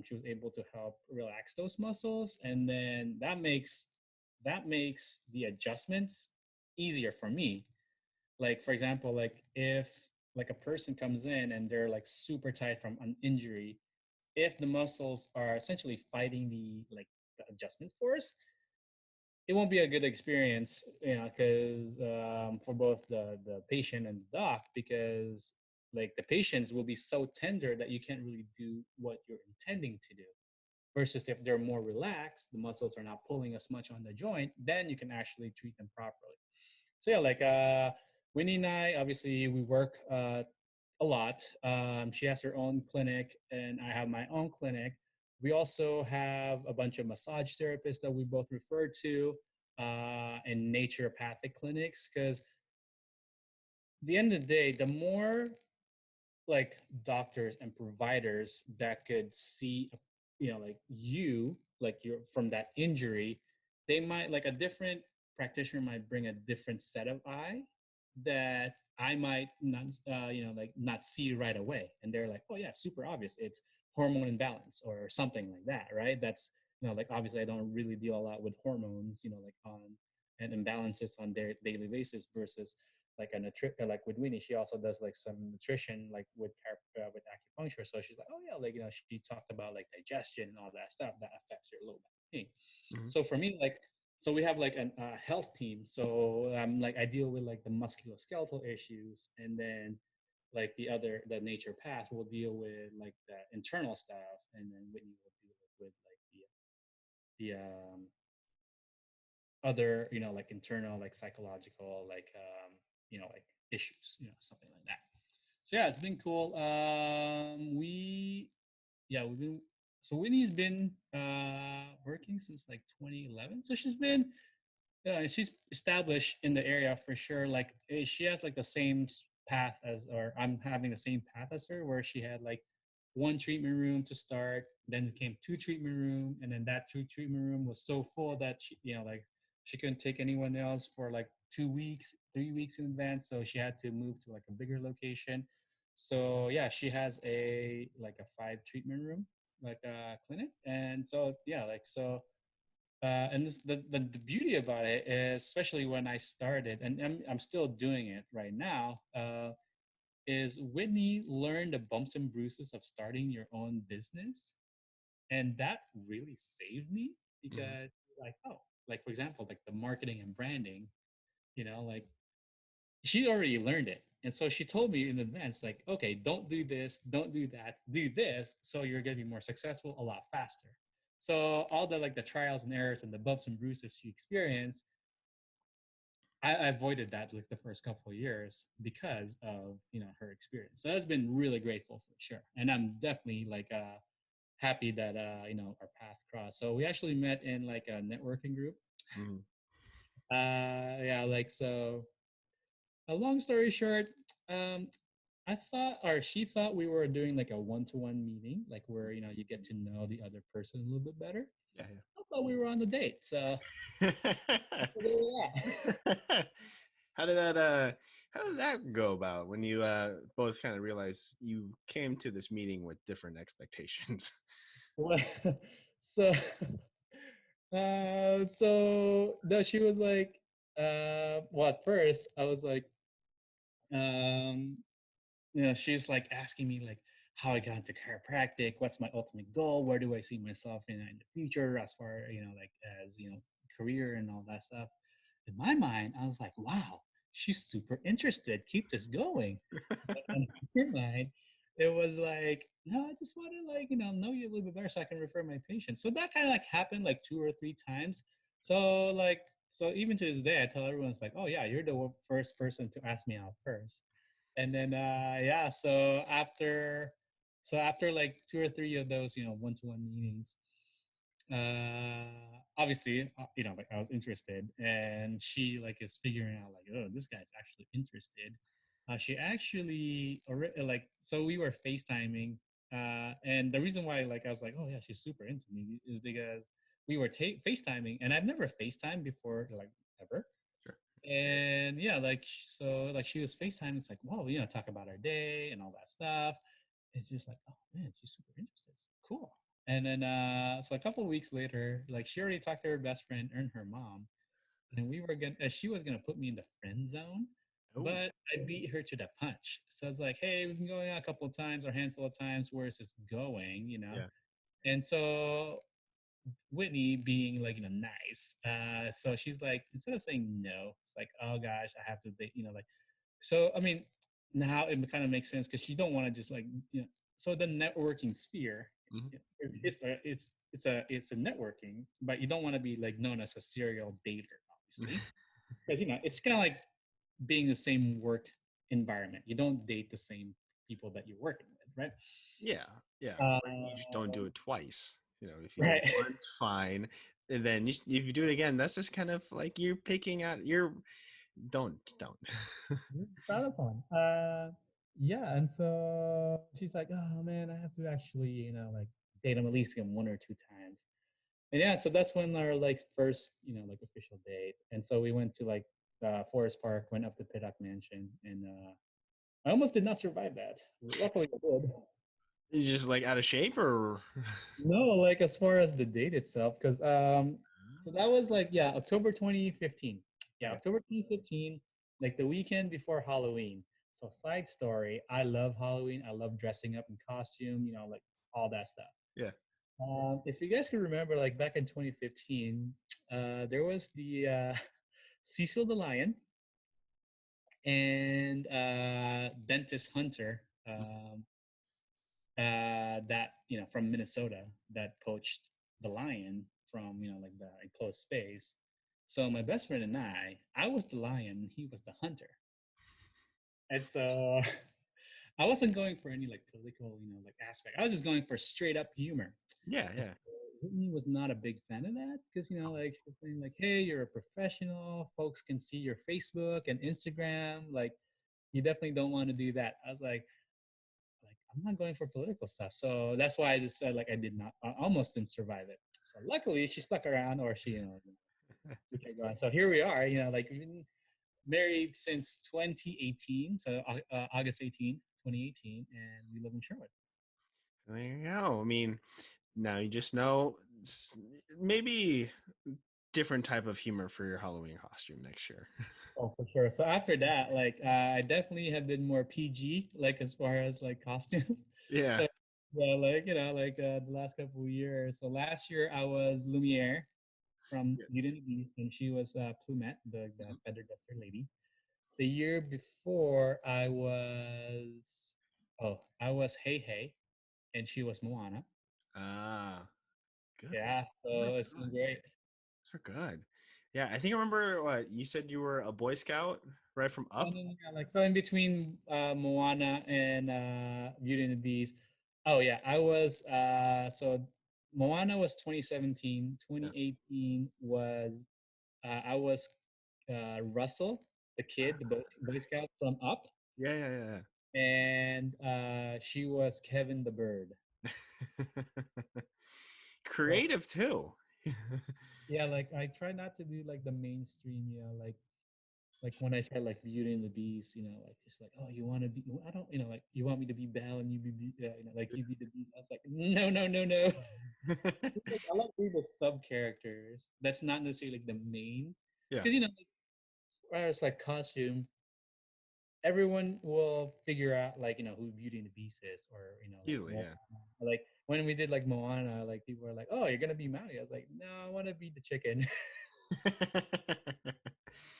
she was able to help relax those muscles, and then that makes the adjustments easier for me. Like for example, like if like a person comes in and they're like super tight from an injury, if the muscles are essentially fighting the adjustment force, it won't be a good experience, because for both the patient and the doc, because like the patients will be so tender that you can't really do what you're intending to do, versus if they're more relaxed, the muscles are not pulling as much on the joint, then you can actually treat them properly. So yeah, like Winnie and I, obviously we work a lot. She has her own clinic, and I have my own clinic. We also have a bunch of massage therapists that we both refer to, and naturopathic clinics. Because the end of the day, the more like doctors and providers that could see like you, like you're from that injury, they might like a different practitioner might bring a different set of eye that I might not like not see right away, and they're like, oh yeah, super obvious, it's hormone imbalance or something like that, right? That's like obviously I don't really deal a lot with hormones like on and imbalances on their daily basis, versus like like with Winnie, she also does like some nutrition, like with acupuncture. So she's like, oh yeah, like she talked about like digestion and all that stuff that affects your low back pain. Mm-hmm. So for me, like, so we have like a health team. So like I deal with like the musculoskeletal issues, and then like the nature path will deal with like the internal stuff, and then Whitney will deal with like the other like internal, like psychological, like like issues, something like that. So yeah, it's been cool. We've been so Whitney's been working since like 2011. So she's established in the area for sure. Like she has like the same path as, or I'm having the same path as her, where she had like one treatment room to start, then it came two treatment room, and then that two treatment room was so full that she, like she couldn't take anyone else for like 2 weeks, 3 weeks in advance. So she had to move to like a bigger location. So yeah, she has a like a 5 treatment room, like a clinic, and so yeah, like so and the beauty about it is, especially when I started, and I'm still doing it right now, is Whitney learned the bumps and bruises of starting your own business. And that really saved me Mm-hmm. because, like, oh, like for example, like the marketing and branding, like she already learned it. And so she told me in advance, like, okay, don't do this, don't do that, do this, so you're gonna be more successful a lot faster. So all the like the trials and errors and the bumps and bruises she experienced, I avoided that like the first couple of years because of her experience. So that's been really grateful for sure. And I'm definitely like happy that our path crossed. So we actually met in like a networking group. Mm-hmm. Yeah, like so a long story short, um, I thought, or she thought, we were doing like a one-to-one meeting, like where you get to know the other person a little bit better. Yeah, I thought we were on the date, so yeah. there we are. how did that go about when you both kind of realized you came to this meeting with different expectations? Well, so so no, she was like, well, at first I was like, um, she's like asking me like how I got into chiropractic, what's my ultimate goal, where do I see myself in the future, as far like as career and all that stuff. In my mind, I was like, wow, she's super interested. Keep this going. But in her mind, it was like, no, I just want to like know you a little bit better so I can refer my patients. So that kind of like happened like 2 or 3 times. So like so even to this day, I tell everyone, it's like, oh yeah, you're the first person to ask me out first. And then yeah, so after like 2 or 3 of those one-to-one meetings, obviously like I was interested, and she like is figuring out like, oh, this guy's actually interested. She actually like, so we were FaceTiming, and the reason why like I was like, oh yeah, she's super into me, is because we were FaceTiming, and I've never FaceTimed before, like, ever. Sure. And yeah, like so like she was FaceTime. It's like, whoa, talk about our day and all that stuff. It's just like, oh man, she's super interested. Cool. And then so a couple of weeks later, like she already talked to her best friend and her mom, and we were gonna she was gonna put me in the friend zone, Oh, but I beat her to the punch. So it's like, hey, we've been going out a couple of times or a handful of times. Where's this going? yeah. And so Whitney being like nice, so she's like, instead of saying no, it's like, oh gosh, I have to date, like, so I mean, now it kind of makes sense because you don't want to just like so the networking sphere, Hmm. it's a networking, but you don't want to be like known as a serial dater, obviously, because it's kind of like being the same work environment. You don't date the same people that you're working with, right? Yeah, yeah. Or you just don't do Uh, it twice. If you do it right. once, fine. And then if you do it again, that's just kind of like you're picking out. Don't. Frowned upon. Yeah, and so she's like, "Oh man, I have to actually, like date him at least 1 or 2 times." And yeah, so that's when our like first, like official date. And so we went to like Forest Park, went up to Pittock Mansion, and I almost did not survive that. Luckily, I did. You just like out of shape, or No, like as far as the date itself, because so that was like, yeah, October 2015. Yeah, okay. October 2015. like the weekend before Halloween. So side story, I love Halloween. I love dressing up in costume, like all that stuff. Yeah. If you guys can remember, like back in 2015, there was the Cecil the Lion and Dentist Hunter, that from Minnesota, that poached the lion from like the enclosed space. So my best friend and I was the lion, he was the hunter, and so I wasn't going for any like political like aspect. I was just going for straight up humor. Yeah, And yeah. so Whitney was not a big fan of that because like she's saying like, hey, you're a professional. Folks can see your Facebook and Instagram. Like, you definitely don't want to do that. I was like I'm not going for political stuff. So that's why I just said like I did not, I almost didn't survive it. So luckily she stuck around, or she, we kept going. So here we are. Like we've been married since 2018. So August 18th, 2018, and we live in Sherwood. There you go. I mean, now you just know maybe different type of humor for your Halloween costume next year. Oh, for sure. So after that, like I definitely have been more PG, like as far as like costumes. Yeah. So yeah, like like the last couple of years. So last year I was Lumiere from Beauty Yes. and the Beast, and she was Plumette, the feather duster lady. The year before I was Hey Hey, and she was Moana. Ah, good one. Yeah, Those are so it's been good. great. Those are good. Yeah, I think I remember what you said you were a Boy Scout right from No, Up. no, no, yeah, like so in between Moana and Beauty and the Beast. Oh yeah, I was Moana was 2017. Yeah. 2018 was I was Russell, the kid, the Boy Scout from Up, Yeah, yeah, and she was Kevin the bird. yeah. So Creative too. yeah, like I try not to do like the mainstream, like when I said like Beauty and the Beast, like just like, oh, you want to be, I don't, like you want me to be Belle and you be, like you be the Beast. I was like, no, no, no, no. Like, I like doing the sub characters. That's not necessarily like the main, Yeah, because like, as like costume, everyone will figure out like who Beauty and the Beast is, or like easily, Moana. yeah. Like when we did like Moana, like people were like, oh, you're gonna be Maui. I was like, no, I want to be the chicken.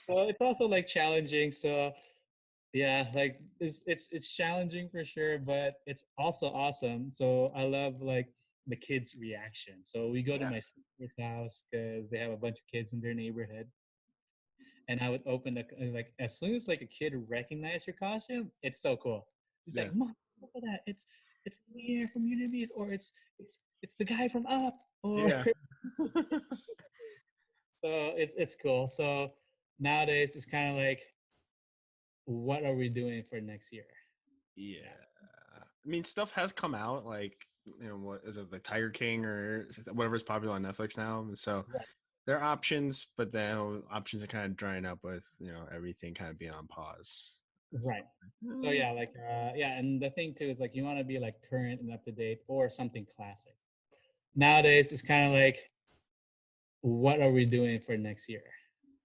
So it's also like challenging. So yeah, like it's challenging for sure, but it's also awesome. So I love like the kids' reaction. So we go to Yeah, my sister's house because they have a bunch of kids in their neighborhood, and I would open the like as soon as like a kid recognized your costume, it's so cool. He's yeah, like, "Mom, look at that! It's Lear from Unities, or it's the guy from Up." Or yeah. so it's cool. So nowadays it's kind of like, what are we doing for next year? Yeah. Yeah. I mean, stuff has come out like, what is it, the Tiger King or whatever's popular on Netflix now. So Right. there are options, but then options are kind of drying up with, everything kind of being on pause. So, Right. So yeah, like yeah, and the thing too is like you want to be like current and up to date or something classic. Nowadays it's kind of like, what are we doing for next year?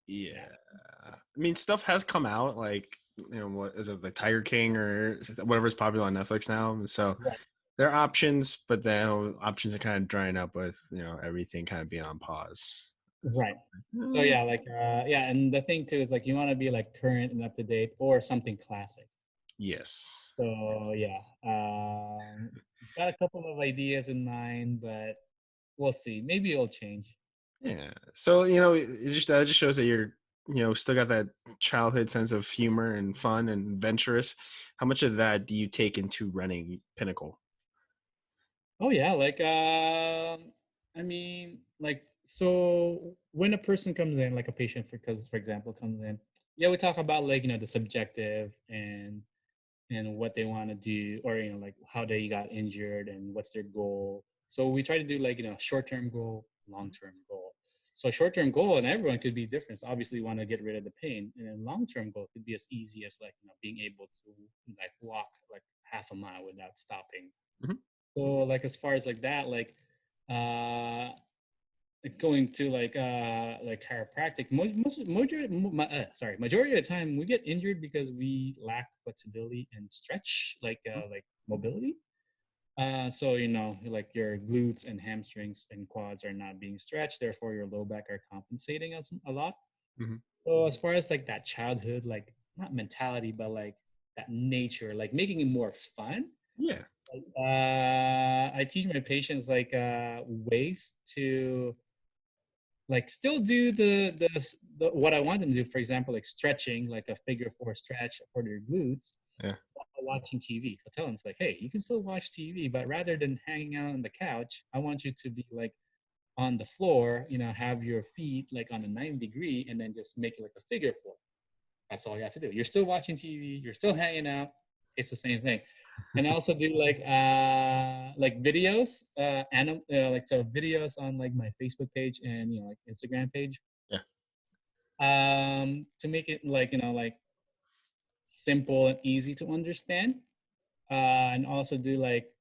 yeah. Yeah. I mean, stuff has come out like, what is it, the Tiger King or whatever's popular on Netflix now. So Right. there are options, but then options are kind of drying up with, everything kind of being on pause. Right. So So, yeah, like yeah, and the thing too is like you want to be like current and up to date or something classic. yes. So yeah, got a couple of ideas in mind, but we'll see. Maybe it'll change. Yeah. So, it just that just shows that you're, still got that childhood sense of humor and fun and adventurous. How much of that do you take into running Pinnacle? Oh yeah, like I mean, like so when a person comes in, like a patient for example comes in, yeah, we talk about like the subjective and what they want to do, or like how they got injured and what's their goal. So we try to do like short-term goal, long-term goal. So short-term goal and everyone could be different. So obviously you want to get rid of the pain, and then long-term goal could be as easy as like being able to like walk like half a mile without stopping. Mhm. So like as far as like that, uh going to like chiropractic, majority of the time we get injured because we lack flexibility and stretch, like mobility. So like your glutes and hamstrings and quads are not being stretched, therefore your low back are compensating us a lot. Mm-hmm. So as far as like that childhood, like not mentality, but like that nature, like making it more fun. Yeah. I teach my patients like ways to like still do the what I want them to do. For example, like stretching, like a figure four stretch for their glutes Yeah. while watching TV. I tell them it's like, hey, you can still watch TV, but rather than hanging out on the couch, I want you to be like on the floor, have your feet like on a 90 degree and then just make it like a figure four. That's all you have to do. You're still watching TV, you're still hanging out. It's the same thing. And I also do like videos, like so videos on like my Facebook page and like Instagram page, Yeah. to make it like like simple and easy to understand. And also do like,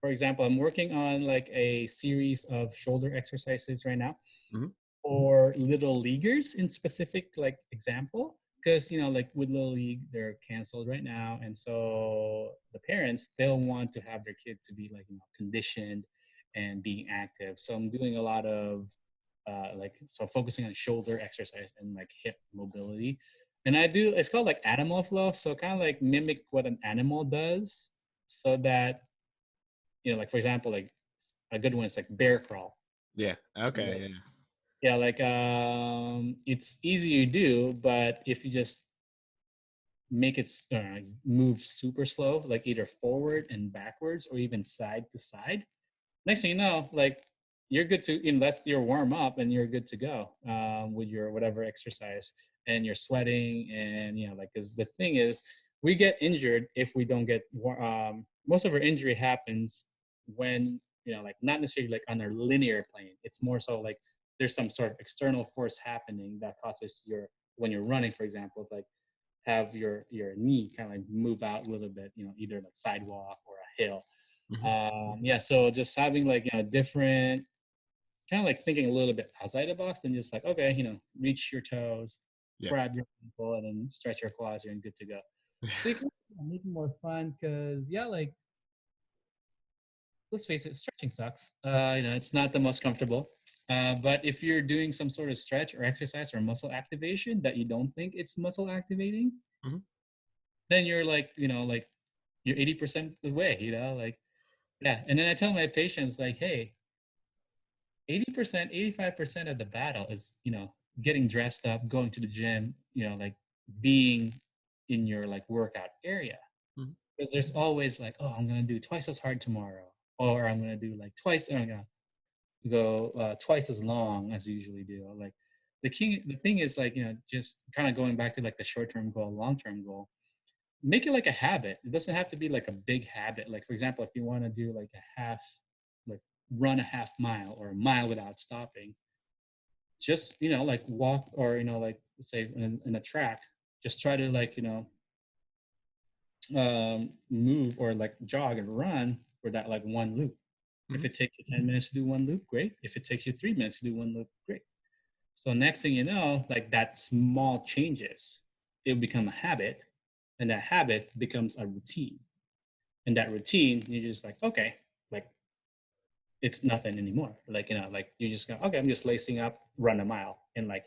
for example, I'm working on like a series of shoulder exercises right now Mm-hmm. or little leaguers in specific like example, because like with little league they're canceled right now, and so the parents they'll want to have their kid to be like conditioned and being active. So I'm doing a lot of like so focusing on shoulder exercise and like hip mobility. And I do, it's called like animal flow, so kind of like mimic what an animal does, so that like for example, like a good one is like bear crawl. Yeah. Okay. Yeah. Yeah, like it's easy to do, but if you just make it move super slow, like either forward and backwards or even side to side, next thing you know, like you're good to, unless you're warm up and you're good to go with your whatever exercise, and you're sweating. And like, because the thing is, we get injured if we don't get most of our injury happens when like not necessarily like on a linear plane. It's more so like there's some sort of external force happening that causes your, when you're running for example, like have your knee kind of like move out a little bit, either like sidewalk or a hill. Mm-hmm. Yeah, so just having like different, kind of like thinking a little bit outside the box than just like, okay, reach your toes, Yeah. grab your ankle, and then stretch your quads, and good to go. So you can make it more fun, because yeah, like let's face it, stretching sucks. It's not the most comfortable. But if you're doing some sort of stretch or exercise or muscle activation that you don't think it's muscle activating, Mm-hmm. then you're like, like you're 80% the way, like, yeah. And then I tell my patients like, hey, 80%, 85% of the battle is, getting dressed up, going to the gym, like being in your like workout area. Mm-hmm. Because there's always like, oh, I'm gonna do twice as hard tomorrow, or I'm gonna do like twice, I'm gonna go twice as long as I usually do. Like the thing is like, just kind of going back to like the short-term goal, long-term goal, make it like a habit. It doesn't have to be like a big habit. Like for example, if you want to do like a half, like run a half mile or a mile without stopping, just like walk, or like say in a track, just try to like move or like jog and run for that like one loop. If Mm-hmm. it takes you 10 minutes to do one loop, great. If it takes you 3 minutes to do one loop, great. So next thing you know, like that small changes, it'll become a habit, and that habit becomes a routine. And that routine, you're just like, okay, like it's nothing anymore. Like, like you just go, okay, I'm just lacing up, run a mile in like,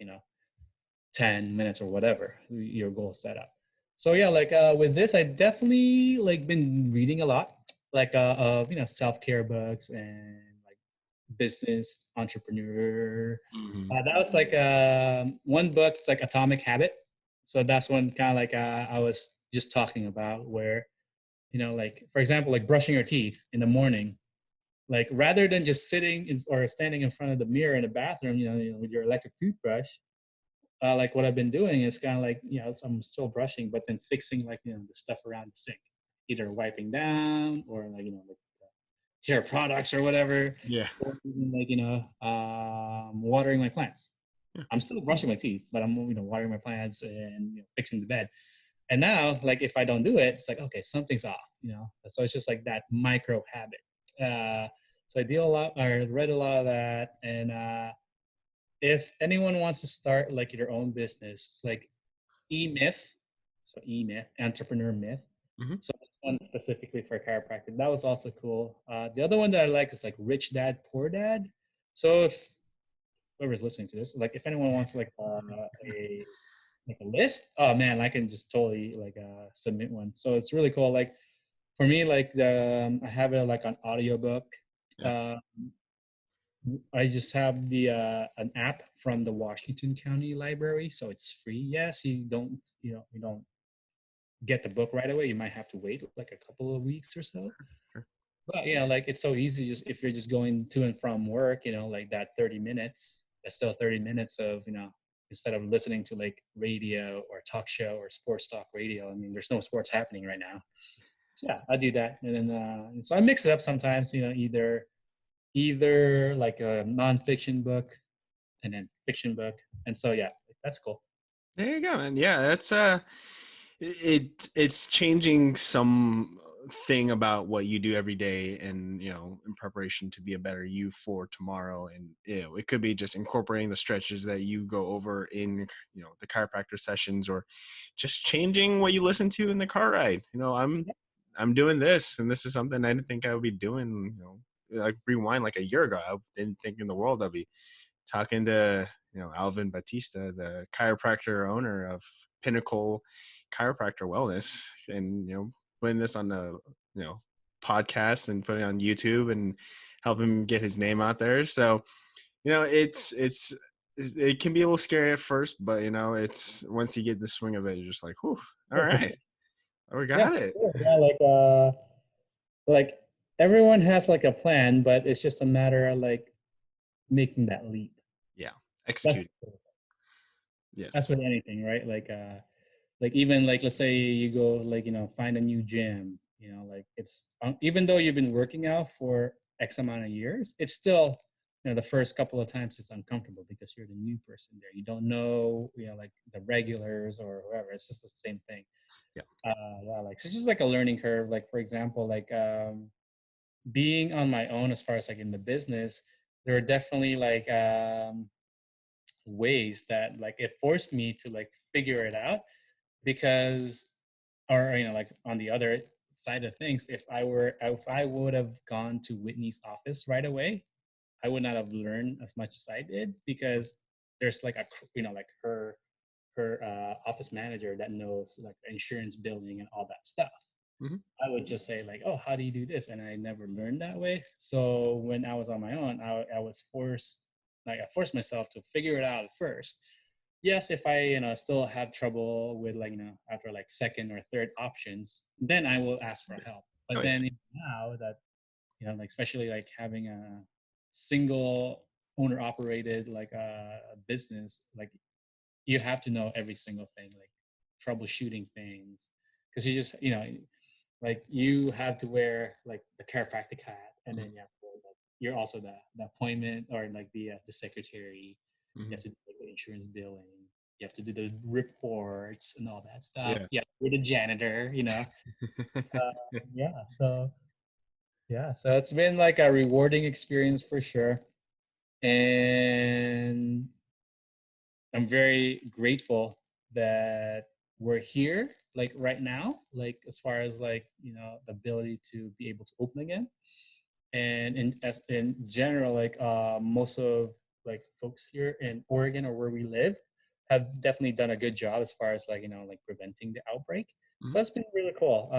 10 minutes or whatever your goal set up. So yeah, like with this, I definitely like been reading a lot, like of self-care books and like business entrepreneur. Mm-hmm. That was like one book, it's like Atomic Habit. So that's one kind of like I was just talking about, where like for example, like brushing your teeth in the morning, like rather than just sitting or standing in front of the mirror in the bathroom, with your electric toothbrush, like what I've been doing is kind of like, I'm still brushing, but then fixing like, the stuff around the sink, either wiping down or like, like hair products or whatever, Yeah. or even like, watering my plants. Yeah. I'm still brushing my teeth, but I'm, watering my plants and fixing the bed. And now, like, if I don't do it, it's like, okay, something's off, So it's just like that micro habit. So So I deal a lot. I read a lot of that, and if anyone wants to start like their own business, it's like E-Myth, so E-Myth, Entrepreneur Myth. Hmm. So this one specifically for chiropractic. That was also cool. The other one that I like is like Rich Dad Poor Dad. So if whoever's listening to this, like if anyone wants a list, oh man, I can just totally like submit one. So it's really cool. Like for me, like I have it like on audiobook. Yeah. Uh, I just have the an app from the Washington County Library, so it's free. Yes, you don't get the book right away. You might have to wait like a couple of weeks or so. Sure. But like it's so easy. Just if you're just going to and from work, like that 30 minutes. That's still 30 minutes of instead of listening to like radio or talk show or sports talk radio. I mean, there's no sports happening right now. So yeah, I do that, and then and so I mix it up sometimes. Either like a nonfiction book and then fiction book. And so yeah, that's cool. There you go, man. Yeah, that's it's changing some thing about what you do every day, and in preparation to be a better you for tomorrow. And it could be just incorporating the stretches that you go over in the chiropractor sessions, or just changing what you listen to in the car ride. I'm doing this, and this is something I didn't think I would be doing. Like rewind like a year ago, I didn't think in the world I'd be talking to Alvin Bautista, the chiropractor owner of Pinnacle Chiropractor Wellness, and putting this on the podcast and putting it on YouTube and help him get his name out there. So it can be a little scary at first, but it's once you get the swing of it, you're just like, whew, all right, we Yeah, got for it. sure. Yeah, like everyone has like a plan, but it's just a matter of like making that leap. Yeah, That's execute. that's Yes. with anything, right? Like even like let's say you go like find a new gym, like it's even though you've been working out for X amount of years, it's still the first couple of times it's uncomfortable because you're the new person there. You don't know like the regulars or whoever. It's just the same thing. Yeah. Yeah, like so it's just like a learning curve. Like for example, like being on my own as far as like in the business, there are definitely like ways that like it forced me to like figure it out because or like on the other side of things, if I would have gone to Whitney's office right away, I would not have learned as much as I did because there's like like her office manager that knows like insurance billing and all that stuff. Hmm. I would just say like, oh, how do you do this? And I never learned that way. So when I was on my own, I was forced, like I forced myself to figure it out at first. Yes, if I still have trouble with like after like second or third options, then I will ask for help. Oh But yeah. then now that like especially like having a single owner operated like a business, like you have to know every single thing, like troubleshooting things, because you just like you have to wear like the chiropractic hat, and then Hmm. you have to, like, you're also the appointment or like the secretary. You Hmm. have to do like, the insurance billing. You have to do the reports and all that stuff. Yeah. Yeah, you're the janitor. Yeah. So it's been like a rewarding experience for sure, and I'm very grateful that we're here, like right now, like as far as like the ability to be able to open again. And in general, like most of like folks here in Oregon or where we live have definitely done a good job as far as like like preventing the outbreak. Hmm. So that's been really cool.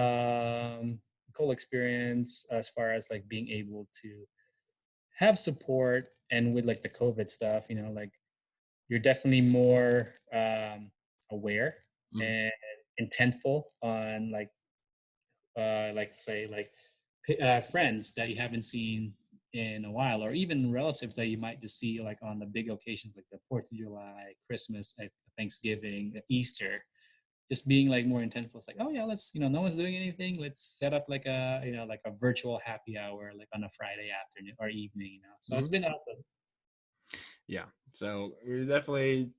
Cool experience as far as like being able to have support, and with like the COVID stuff, like you're definitely more aware Hmm. and intentful on like say like friends that you haven't seen in a while, or even relatives that you might just see like on the big occasions like the 4th of July, Christmas, Thanksgiving, Easter. Just being like more intentful. It's like, oh yeah, let's no one's doing anything. Let's set up like a like a virtual happy hour like on a Friday afternoon or evening. So it's Hmm. been awesome. Yeah. So we're definitely,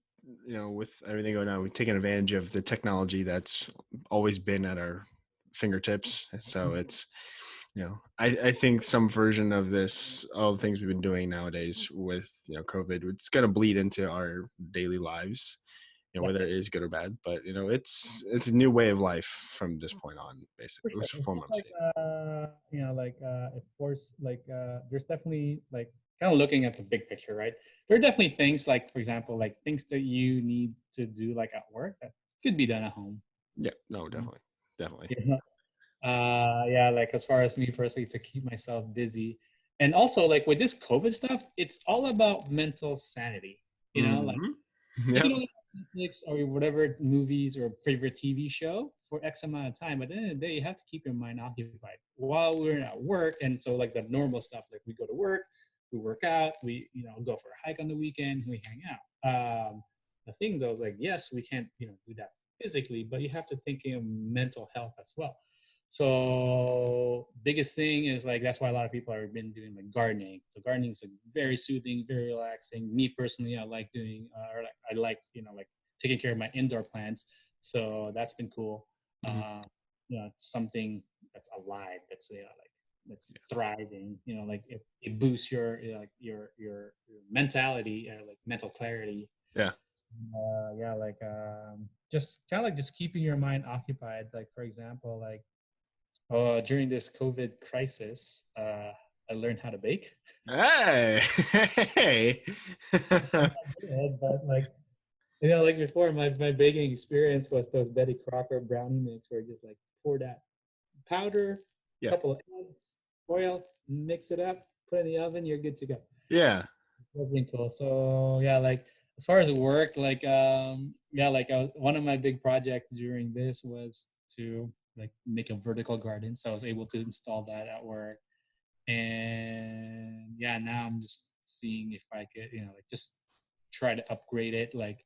with everything going on, we've taken advantage of the technology that's always been at our fingertips. So I think some version of this, all the things we've been doing nowadays with COVID, it's gonna bleed into our daily lives, whether it Definitely. is good or bad. But it's a new way of life from this point on. For Basically, it sure. was It's 4 months. just like of course, there's definitely like kind of looking at the big picture, right? There are definitely things like, for example, like things that you need to do like at work that could be done at home. Yeah, no, Mhm. definitely, definitely. Yeah. Yeah, like as far as me personally to keep myself busy. And also like with this COVID stuff, it's all about mental sanity. Like Hmm. you Yep. can only watch Netflix or whatever movies or favorite TV show for X amount of time. But at the end of the day, you have to keep your mind occupied while we're at work. And so, like the normal stuff, like we go to work, we work out, we go for a hike on the weekend, we hang out. The thing though, like yes, we can't do that physically, but you have to think of mental health as well. So biggest thing is like that's why a lot of people have been doing like gardening. So gardening is like very soothing, very relaxing. Me personally, I like doing or like I like like taking care of my indoor plants. So that's been cool. Hmm. Uh, it's something that's alive. That's like that's thriving. Like it boosts your like your mentality, like mental clarity. Yeah. Yeah, like just kind of like just keeping your mind occupied. Like for example, like during this COVID crisis, I learned how to bake. Hey. Hey. I'm not good, but like like before, my baking experience was those Betty Crocker brownie mix, where you just like pour that powder, Yeah. couple of eggs, oil, mix it up, put it in the oven, you're good to go. Yeah. That's been cool. So yeah, like as far as work, like yeah, like one of my big projects during this was to like make a vertical garden. So I was able to install that at work. And yeah, now I'm just seeing if I could like just try to upgrade it, like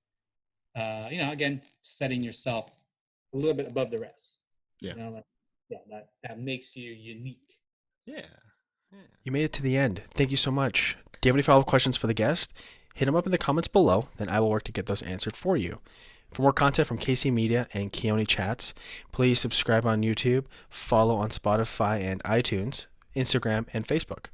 again, setting yourself a little bit above the rest, Yeah. like yeah, that makes you unique. Yeah. Yeah. You made it to the end. Thank you so much. Do you have any follow-up questions for the guest? Hit them up in the comments below, then I will work to get those answered for you. For more content from KC Media and Keoni Chats, please subscribe on YouTube, follow on Spotify and iTunes, Instagram, and Facebook.